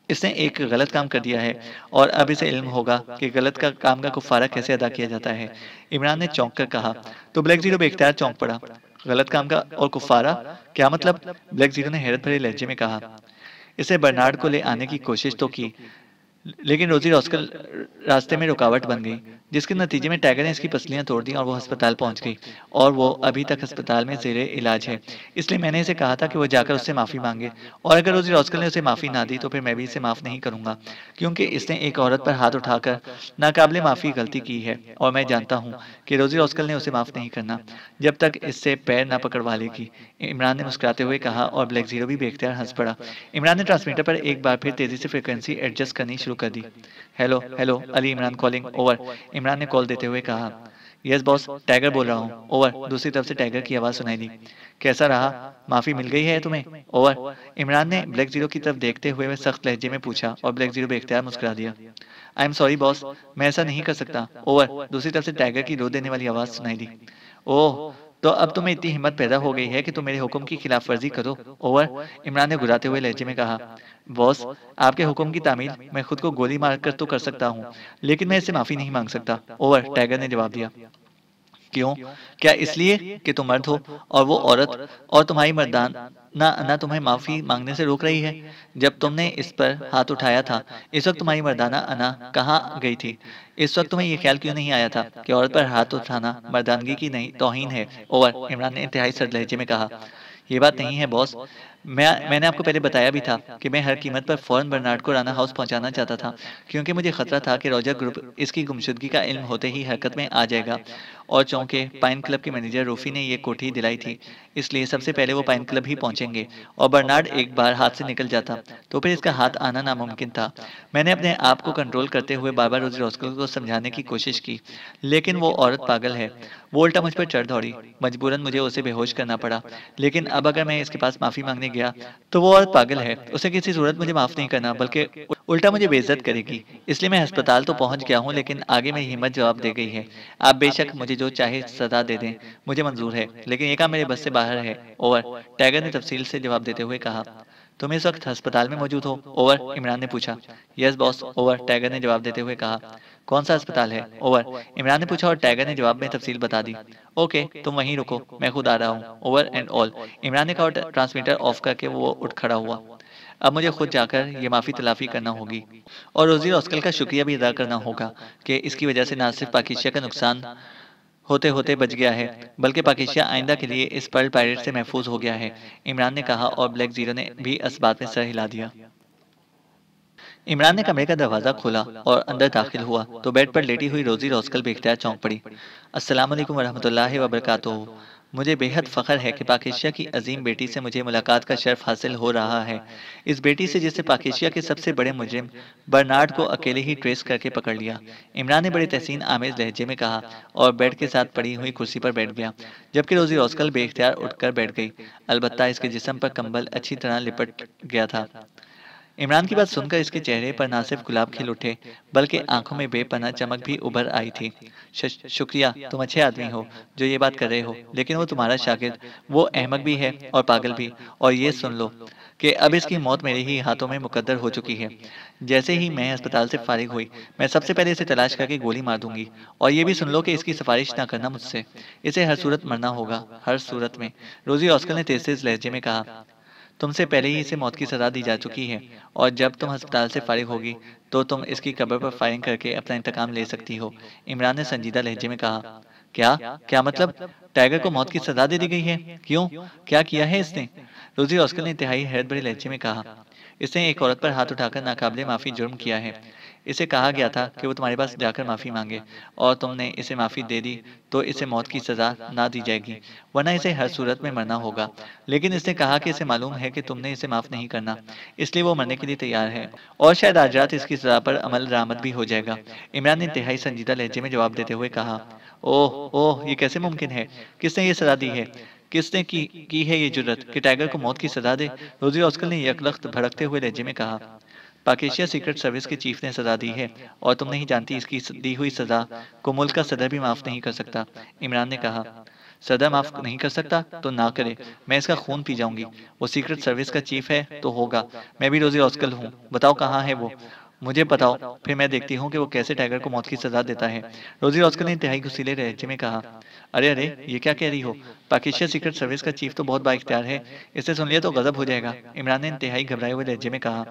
इसने एक गलत काम कर दिया है और अब इसे इल्म होगा कि गलत का काम का कुफारा कैसे अदा किया जाता है। इमरान ने चौंक कर कहा तो ब्लैक जीरो बेख्तियार चौंक पड़ा। गलत काम का और कुफारा? क्या मतलब? ब्लैक जीरो ने हैरत भरे लहजे में कहा। इसे बर्नार्ड को ले आने की कोशिश तो की, लेकिन रोजी रॉस्कल रास्ते में रुकावट बन गई, जिसके नतीजे में टाइगर ने इसकी पसलियां तोड़ दी और वो अस्पताल पहुंच गई, और वो अभी तक अस्पताल में जेरे इलाज है। इसलिए मैंने इसे कहा था कि वो जाकर उससे माफ़ी मांगे, और अगर रोजी रॉस्कल ने उसे माफ़ी ना दी तो फिर मैं भी इसे माफ़ नहीं करूंगा, क्योंकि इसने एक औरत पर हाथ उठाकर नाकाबिले माफ़ी गलती की है, और मैं जानता हूँ कि रोजी रॉस्कल ने उसे माफ़ नहीं करना जब तक इससे पैर ना पकड़वा लेगी। इमरान ने मुस्कुराते हुए कहा और ब्लैक जीरो भी बेख्तियार हंस पड़ा। इमरान ने ट्रांसमीटर पर एक बार फिर तेजी से फ्रिक्वेंसी एडजस्ट करनी शुरू कर दी। Hello hello, Ali Imran calling, over. Imran ने कॉल देते हुए कहा, यस बॉस, टाइगर बोल रहा हूँ, ओवर। दूसरी तरफ से टाइगर की आवाज़ सुनाई दी। कैसा रहा? माफ़ी मिल गई है तुम्हें, ओवर। इमरान ने ब्लैक जीरो की तरफ देखते हुए वह सख्त लहजे में पूछा, और ब्लैक जीरो बेख्तियार मुस्कुरा दिया। आई एम सॉरी बॉस, मैं ऐसा नहीं कर सकता, ओवर। दूसरी तरफ से टाइगर की रो देने वाली आवाज़ सुनाई दी। ओह, तो अब तुम्हें इतनी हिम्मत पैदा हो गई है कि तुम मेरे हुक्म की खिलाफ वर्जी करो, ओवर। इमरान ने घुराते हुए लहजे में कहा, बॉस, आपके हुक्म की तामील मैं खुद को गोली मारकर तो कर सकता हूँ, लेकिन मैं इससे माफ़ी नहीं मांग सकता, ओवर। टाइगर ने जवाब दिया। क्यों? क्या इसलिए कि तुम मर्द हो और वो औरत, और तुम्हारी मर्दाना ना तुम्हें माफी मांगने से रोक रही है? जब तुमने इस पर हाथ उठाया था, इस वक्त तुम्हारी मर्दाना अना कहाँ गई थी? इस वक्त तुम्हें यह ख्याल क्यों नहीं आया था कि औरत पर हाथ उठाना मर्दानगी की नहीं तौहीन है, ओवर। इमरान ने इंतहाई सर्द लहजे में कहा, ये बात नहीं है बॉस, मैंने आपको पहले बताया भी था कि मैं हर कीमत पर फौरन बर्नार्ड को राना हाउस पहुंचाना चाहता था, क्योंकि मुझे खतरा था कि रॉजर ग्रुप इसकी गुमशुदगी का इल्म होते ही हरकत में आ जाएगा, और चूंकि पाइन क्लब के मैनेजर रूफी ने ये कोठी दिलाई थी, इसलिए सबसे पहले वो पाइन क्लब ही पहुंचेंगे, और बर्नार्ड एक बार हाथ से निकल जाता तो फिर इसका हाथ आना नामुमकिन था। मैंने अपने आप को कंट्रोल करते हुए बार बार रोजी रॉस्कल को समझाने की कोशिश की, लेकिन वो औरत पागल है, वो उल्टा मुझ पर चढ़ दौड़ी, मजबूरन मुझे उसे बेहोश करना पड़ा। लेकिन अब अगर मैं इसके पास माफ़ी मांगने गया तो वो औरत पागल है, उसे किसी सूरत मुझे माफ नहीं करना बल्कि उल्टा मुझे बेइज्जत करेगी। इसलिए मैं अस्पताल तो पहुंच गया हूँ, लेकिन आगे मेरी हिम्मत जवाब दे गई है। आप बेशक मुझे जो चाहे सजा दे दें, मुझे मंजूर है, लेकिन ये काम मेरे बस से बाहर है। ओवर, टाइगर ने तफसील से जवाब देते हुए कहा। तुम इस वक्त अस्पताल में मौजूद हो? ओवर, इमरान ने पूछा। यस बॉस, ओवर, टाइगर ने जवाब देते हुए कहा। कौन सा अस्पताल है? ओवर, इमरान ने पूछा और टाइगर ने जवाब में तफसील बता दी। ओके, तुम वहीं रुको, मैं खुद आ रहा हूँ। ओवर एंड ऑल, इमरान ने कहा और ट्रांसमीटर ऑफ करके वो उठ खड़ा हुआ। अब मुझे खुद जाकर ये माफ़ी तलाफी करना होगी और रोजी रॉस्कल का शुक्रिया भी अदा करना होगा कि इसकी वजह से ना सिर्फ पाकिस्तान का नुकसान होते होते बच गया है, बल्कि पाकिस्तान आइंदा के लिए इस पर्ल पायरेट से महफूज हो गया है। इमरान ने कहा और ब्लैक जीरो ने भी इस बात में सर हिला दिया। इमरान ने कमरे का दरवाजा खोला और अंदर दाखिल हुआ तो बेड पर लेटी हुई रोजी रॉस्कल बेख्तियार चौंक पड़ी। अस्सलाम वालेकुम वरहमतुल्लाहि वबरकातुहू। मुझे बेहद फ़ख्र है कि पाकिस्तान की अजीम बेटी से मुझे मुलाकात का शर्फ हासिल हो रहा है। इस बेटी से जिसे पाकिस्तान के सबसे बड़े मुजरिम बर्नार्ड को अकेले ही ट्रेस करके पकड़ लिया। इमरान ने बड़े तहसीन आमेज लहजे में कहा और बेड के साथ पड़ी हुई कुर्सी पर बैठ गया, जबकि रोजी रॉस्कल बेख्तियार उठकर बैठ गई। अलबत्ता इसके जिस्म पर कंबल अच्छी तरह लिपट गया था। इमरान की बात सुनकर इसके चेहरे पर ना सिर्फ गुलाब खिल उठे, बल्कि आंखों में बेपनाह चमक भी उभर आई थी। शुक्रिया, तुम अच्छे आदमी हो जो ये बात कर रहे हो, लेकिन वो तुम्हारा शागिर्द, वो अहमक भी है और पागल भी। और ये सुन लो कि अब इसकी मौत मेरे ही हाथों में मुकद्दर हो चुकी है। जैसे ही मैं अस्पताल से फारिग हुई, मैं सबसे पहले इसे तलाश करके गोली मार दूंगी। और ये भी सुन लो कि इसकी सिफारिश ना करना मुझसे। इसे हर सूरत मरना होगा, हर सूरत में। रोजी ऑस्कर ने तेज तेज लहजे में कहा। तुमसे पहले ही इसे मौत की सजा दी जा चुकी है और जब तुम अस्पताल से फारिग होगी तो तुम इसकी कब्र पर फायरिंग करके अपना इंतकाम ले सकती हो। इमरान ने संजीदा लहजे में कहा। क्या? क्या मतलब? टाइगर को मौत की सजा दे दी गई है? क्यों? क्या किया है इसने? रोजी ऑस्कर ने इंतहाई हैरत भरे लहजे में कहा। इसने एक औरत पर हाथ उठाकर नाकाबिले माफी जुर्म किया है। इसे कहा गया था कि वो तुम्हारे पास जाकर माफी मांगे और तुमने इसे माफी दे दी तो इसे मौत की सजा ना दी जाएगी, वरना इसे हर सूरत में मरना होगा। लेकिन इसने कहा कि इसे मालूम है कि तुमने इसे माफ नहीं करना, इसलिए वो मरने के लिए तैयार है और शायद आज रात इसकी सजा पर अमल दरामद भी हो जाएगा। इमरान ने इंतहाई संजीदा लहजे में जवाब देते हुए कहा। ओह ओह, ये कैसे मुमकिन है? किसने ये सजा दी है? किसने की है ये जुर्रत कि टाइगर को मौत की सजा दे? रोजी ऑस्कर ने यकलख्त भड़कते हुए लहजे में कहा। पाकिस्तान सीक्रेट सर्विस के चीफ ने सजा दी है और तुम नहीं जानती इसकी दी हुई सजा को मुल्क का सदर भी माफ नहीं कर सकता। इमरान ने कहा। सदर माफ नहीं कर सकता तो ना करे, मैं इसका खून पी जाऊंगी। वो सीक्रेट सर्विस का चीफ है तो होगा, मैं भी रोजी ऑस्कल हूँ। बताओ कहाँ है वो, मुझे बताओ, फिर मैं देखती हूँ कि वो कैसे टाइगर को मौत की सजा देता है। रोजी ऑस्कर ने इंतहाई गुस्सीले लहजे में कहा। अरे अरे, ये क्या कह रही हो? पाकिस्तान सीक्रेट सर्विस का चीफ तो बहुत बाइख्तियार है, इसे सुन लिया तो गजब हो जाएगा। इमरान ने इंतहाई घबराए हुए लहजे में कहा।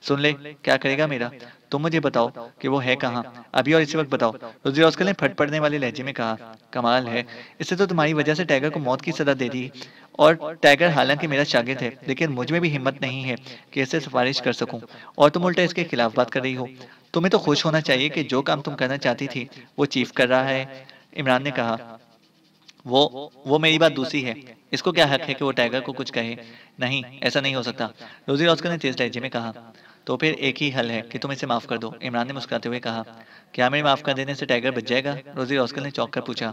सुन ले, क्या करेगा मेरा? तुम मुझे बताओ कि वो है कहाँ, अभी और इसी वक्त बताओ। रोजी ऑस्कर ने फट पड़ने वाले लहजे में कहा। कमाल है, इससे तो तुम्हारी वजह से टाइगर को मौत की सजा दे दी। और टाइगर हालांकि मेरा शागिर्द है, लेकिन मुझ में भी हिम्मत नहीं है कि इसे सिफारिश कर सकूं, और तुम उल्टा इसके खिलाफ बात कर रही हो। तुम्हें तो खुश होना चाहिए कि जो काम तुम करना चाहती थी वो चीफ कर रहा है। इमरान ने कहा। वो मेरी बात दूसरी है। इसको क्या हक है कि वो टाइगर को कुछ कहे? नहीं, ऐसा नहीं हो सकता, रोजी ऑस्कर ने तेज लहजे में कहा। तो फिर एक ही हल है कि तुम इसे माफ कर दो, इमरान ने मुस्कुराते हुए कहा। क्या मेरे माफ कर देने से टाइगर बच जाएगा? रोजी ऑस्कर ने चौंक कर पूछा।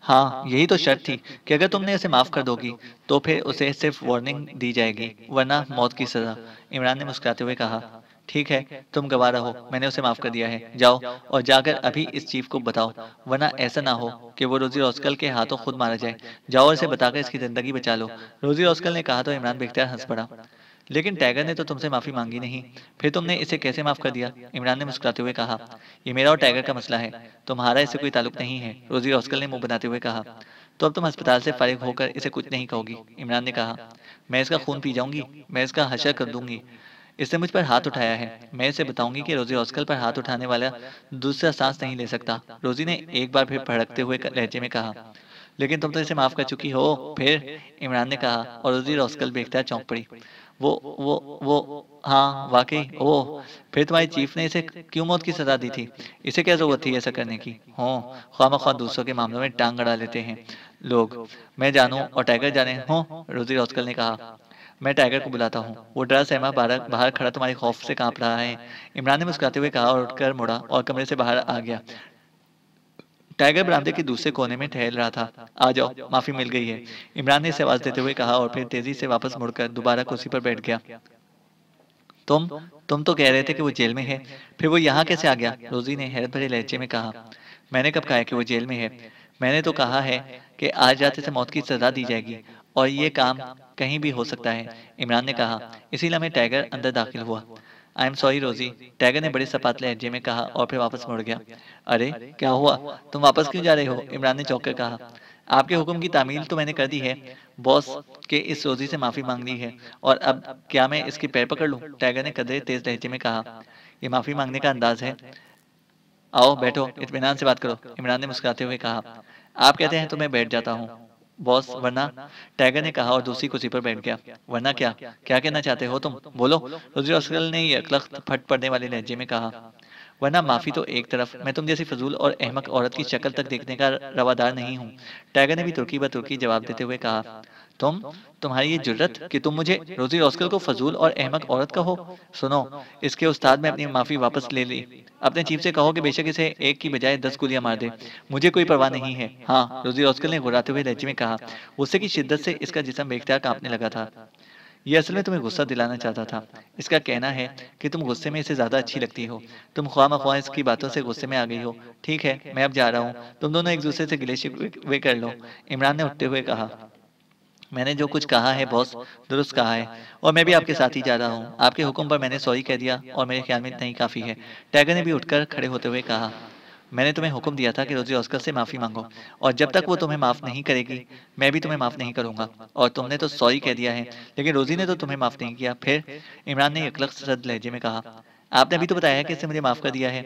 हाँ, यही तो शर्त थी कि अगर तुमने उसे माफ कर दोगी तो फिर उसे सिर्फ वार्निंग दी जाएगी, वरना मौत की सजा। इमरान ने मुस्कुराते हुए कहा। ठीक है, तुम गवाह रहो, मैंने उसे माफ कर दिया है। जाओ और जाकर अभी इस चीफ को बताओ, वरना ऐसा ना हो कि वो रोजी ऑस्कर के हाथों खुद मारा जाए। जाओ और इसे बताकर इसकी जिंदगी बचा लो। रोजी ऑस्कर ने कहा तो इमरान बेख्तियार हंस पड़ा। लेकिन टाइगर ने तो तुमसे माफी मांगी नहीं, फिर तुमने इसे कैसे माफ कर दिया? इमरान ने मुस्कुराते हुए कहा। ये मेरा और टाइगर का मसला है, तुम्हारा इससे कोई ताल्लुक नहीं है, रोजी ऑस्कर ने मुंह बनाते हुए कहा। तो अब तुम अस्पताल से फारिग होकर इसे कुछ नहीं कहोगी? इमरान ने कहा। मैं इसका खून पी जाऊंगी, मैं इसका हशर कर दूंगी। इसने मुझ पर हाथ उठाया है, मैं इसे बताऊंगी कि रोजी ऑस्कर पर हाथ उठाने वाला दूसरा सांस नहीं ले सकता। रोजी ने एक बार फिर भड़कते हुए लहजे में कहा। लेकिन तुम तो इसे माफ कर चुकी हो। फिर? इमरान ने कहा और रोजी रॉस्कल बेख्तियार चौंक पड़ी। वो हाँ वाकई, ओह, फिर तुम्हारी चीफ ने इसे क्यों मौत की सजा दी थी? इसे क्या जरूरत थी ऐसा करने की? हो, ख्वामख्वाह दूसरों के मामलों में टांग अड़ा लेते हैं लोग। मैं जानूं और टाइगर जाने हो, रोजी रॉस्कल ने कहा। मैं टाइगर को बुलाता हूँ, वो डरा सहमा बाहर बाहर खड़ा तुम्हारे खौफ से कांप रहा है। इमरान ने मुस्कुराते हुए कहा और उठकर मुड़ा और कमरे से बाहर आ गया। टाइगर बरामदे के दूसरे कोने में ठहर रहा था। आ जाओ, माफी मिल गई है, इमरान ने इसे आवाज देते हुए कहा और फिर तेजी से वापस मुड़कर दोबारा कुर्सी पर बैठ गया। तुम तुम तो कह रहे थे कि वो जेल में है, फिर वो यहाँ कैसे आ गया? रोजी ने हैरत भरे लहजे में कहा। मैंने कब कहा है कि वो जेल में है? मैंने तो कहा है कि आज रात इसे मौत की सजा दी जाएगी और ये काम कहीं भी हो सकता है, इमरान ने कहा। इसी लम्हे टाइगर अंदर दाखिल हुआ। आई एम सॉरी रोजी, टाइगर ने बड़े सपाट लहजे में कहा और फिर वापस मुड़ गया। अरे क्या हुआ, तुम वापस क्यों जा रहे हो? इमरान ने चौंक कर कहा। आपके हुक्म की तामील तो मैंने कर दी है, बॉस के इस रोजी से माफी मांग ली है, और अब क्या मैं इसके पैर पकड़ लूं? टाइगर ने कदरे तेज लहजे में कहा। ये माफी मांगने का अंदाज है? आओ बैठो, इत्मीनान से बात करो, इमरान ने मुस्कुराते हुए कहा। आप कहते हैं तो मैं बैठ जाता हूँ बॉस, वरना? टाइगर ने कहा और दूसरी कुर्सी पर बैठ गया। वरना क्या? क्या कहना चाहते हो तुम, बोलो, रुद्र अस्कल ने यकलख्त फट पड़ने वाले लहजे में कहा। वरना माफी तो एक तरफ, मैं तुम जैसी फजूल और अहमक औरत की शक्ल तक देखने का रवादार नहीं हूँ, टाइगर ने भी तुर्की ब तुर्की जवाब देते हुए कहा। तुम तुम्हारी ये जुर्रत कि तुम मुझे रोजी रॉस्कल को फजूल और अहमक औरत कहो? सुनो, इसके उस्ताद में अपनी माफी वापस ले ली। अपने चीफ से कहो कि बेशक इसे एक की बजाय 10 गोलियां मार दे, मुझे कोई परवाह नहीं है। हाँ, रोजी रॉस्कल ने घुराते हुए लहजे में कहा। गुस्से की शिद्दत से इसका जिस्म बेख्तियार कांपने लगा था। ये असल में तुम्हें गुस्सा दिलाना चाहता था। इसका कहना है कि तुम गुस्से में इसे ज्यादा अच्छी लगती हो। तुम ख्वाह इसकी बातों से गुस्से में आ गई हो। ठीक है, मैं अब जा रहा हूँ, तुम दोनों एक दूसरे से गिले शिकवे कर लो, इमरान ने उठते हुए कहा। मैंने जो कुछ कहा है बॉस, दुरुस्त कहा है, और मैं भी आपके साथ ही जा रहा हूँ। आपके हुक्म पर मैंने सॉरी कह दिया और मेरे ख्याल में इतना ही काफी है, टाइगर ने भी उठकर खड़े होते हुए कहा। मैंने तुम्हें हुक्म दिया था कि रोजी ऑस्कर से माफी मांगो, और जब तक वो तुम्हें माफ नहीं करेगी, मैं भी तुम्हें माफ नहीं करूंगा। और तुमने तो सॉरी कह दिया है, लेकिन रोजी ने तो तुम्हें माफ नहीं किया। फिर? इमरान ने यकलख सद लहजे में कहा। आपने अभी तो बताया है कि इसने मुझे माफ कर दिया है,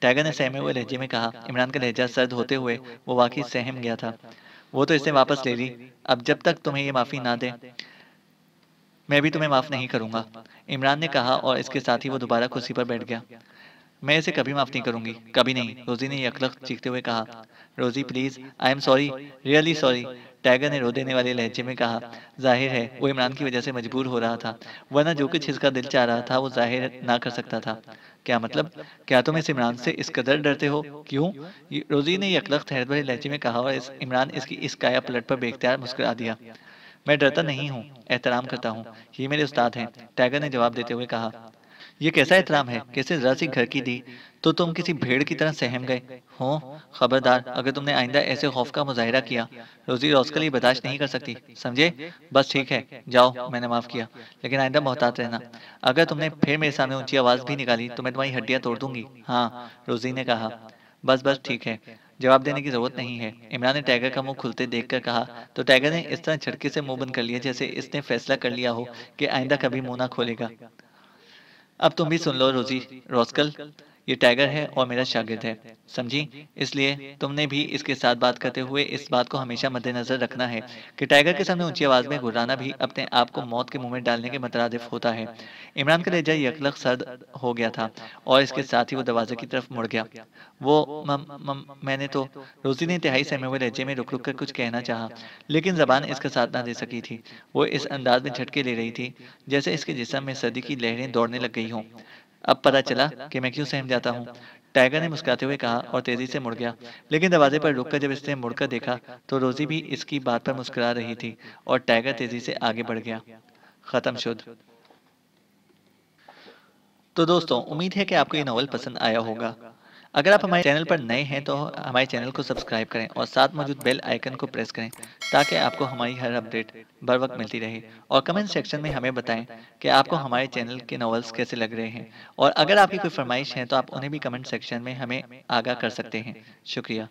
टाइगर ने सहमे हुए लहजे में कहा। इमरान का लहजा सर्द होते हुए वो वाकई सहम गया था। वो तो इसे वापस ले ली, अब जब तक तुम्हें ये माफी ना दे, मैं भी तुम्हें माफ नहीं करूंगा, इमरान ने कहा और इसके साथ ही वो दोबारा कुर्सी पर बैठ गया। मैं इसे कभी माफ नहीं करूंगी, कभी नहीं, रोजी ने यकलख चीखते हुए कहा। रोजी please, I am sorry, really sorry, tiger ने रो देने वाले लहजे में कहा। जाहिर है वो इमरान की वजह से मजबूर हो रहा था, वरना जो कुछ इसका दिल चाह रहा था वो जाहिर ना कर सकता था। क्या मतलब? क्या तुम इस इमरान से इस कदर डरते हो? क्यों? रोजी ने यकलख हैरत भरे लहजे में कहा और इस इमरान इसकी इस काया पलट पर बेख्तियार मुस्कुरा दिया। मैं डरता नहीं हूँ, एहतराम करता हूँ, ये मेरे उस्ताद हैं, टाइगर ने जवाब देते हुए कहा। ये कैसा एहतराम है? कैसे जरा सी घर की दी तो तुम किसी भेड़ की तरह सहम गए हो? खबरदार, अगर तुमने आइंदा ऐसे खौफ का मुजाहिरा किया, रोजी रॉस्कल ये बर्दाश्त नहीं कर सकती, समझे? बस ठीक है, जाओ, मैंने माफ किया, लेकिन आइंदा मोहतात रहना। अगर तुमने फिर मेरे सामने ऊंची आवाज भी निकाली तो मैं तुम्हारी हड्डियां तोड़ दूंगी। हाँ, रोजी ने कहा। बस बस ठीक है, जवाब देने की जरूरत नहीं है, इमरान ने टाइगर का मुंह खुलते देखकर कहा। तो टाइगर ने इस तरह झटके से मुंह बंद कर लिया जैसे इसने फैसला कर लिया हो कि आइंदा कभी मुंह ना खोलेगा। अब तुम भी सुन लो रोजी रॉस्कल, ये टाइगर है और मेरा शागिर्द है, समझी? इसलिए तुमने भी इसके साथ बात करते हुए इस बात को हमेशा मद्देनजर रखना है कि टाइगर के सामने ऊंची आवाज में घुर्राना भी अपने आप को मौत के मुंह में डालने के मतरादिफ होता है। इमरान का लहजा यकलख सर्द हो गया था और इसके साथ ही वो दरवाजे की तरफ मुड़ गया। वो मैंने तो, रोजी ने इंतहाई सहमे हुए लहजे में रुक रुक कर कुछ कहना चाहा, लेकिन जबान इसका साथ ना दे सकी थी। वो इस अंदाज में झटके ले रही थी जैसे इसके जिस्म में सर्दी की लहरें दौड़ने लग गई हों। अब पता चला कि मैं क्यों सहम जाता हूँ, टाइगर ने मुस्कुराते हुए कहा और तेजी से मुड़ गया। लेकिन दरवाजे पर रुककर जब इसने मुड़कर देखा तो रोजी भी इसकी बात पर मुस्कुरा रही थी और टाइगर तेजी से आगे बढ़ गया। खत्म शुद्ध। तो दोस्तों, उम्मीद है कि आपको ये नॉवल पसंद आया होगा। अगर आप हमारे चैनल पर नए हैं तो हमारे चैनल को सब्सक्राइब करें और साथ मौजूद बेल आइकन को प्रेस करें ताकि आपको हमारी हर अपडेट बर वक्त मिलती रहे। और कमेंट सेक्शन में हमें बताएं कि आपको हमारे चैनल के नॉवेल्स कैसे लग रहे हैं, और अगर आपकी कोई फरमाइश है तो आप उन्हें भी कमेंट सेक्शन में हमें आगाह कर सकते हैं। शुक्रिया।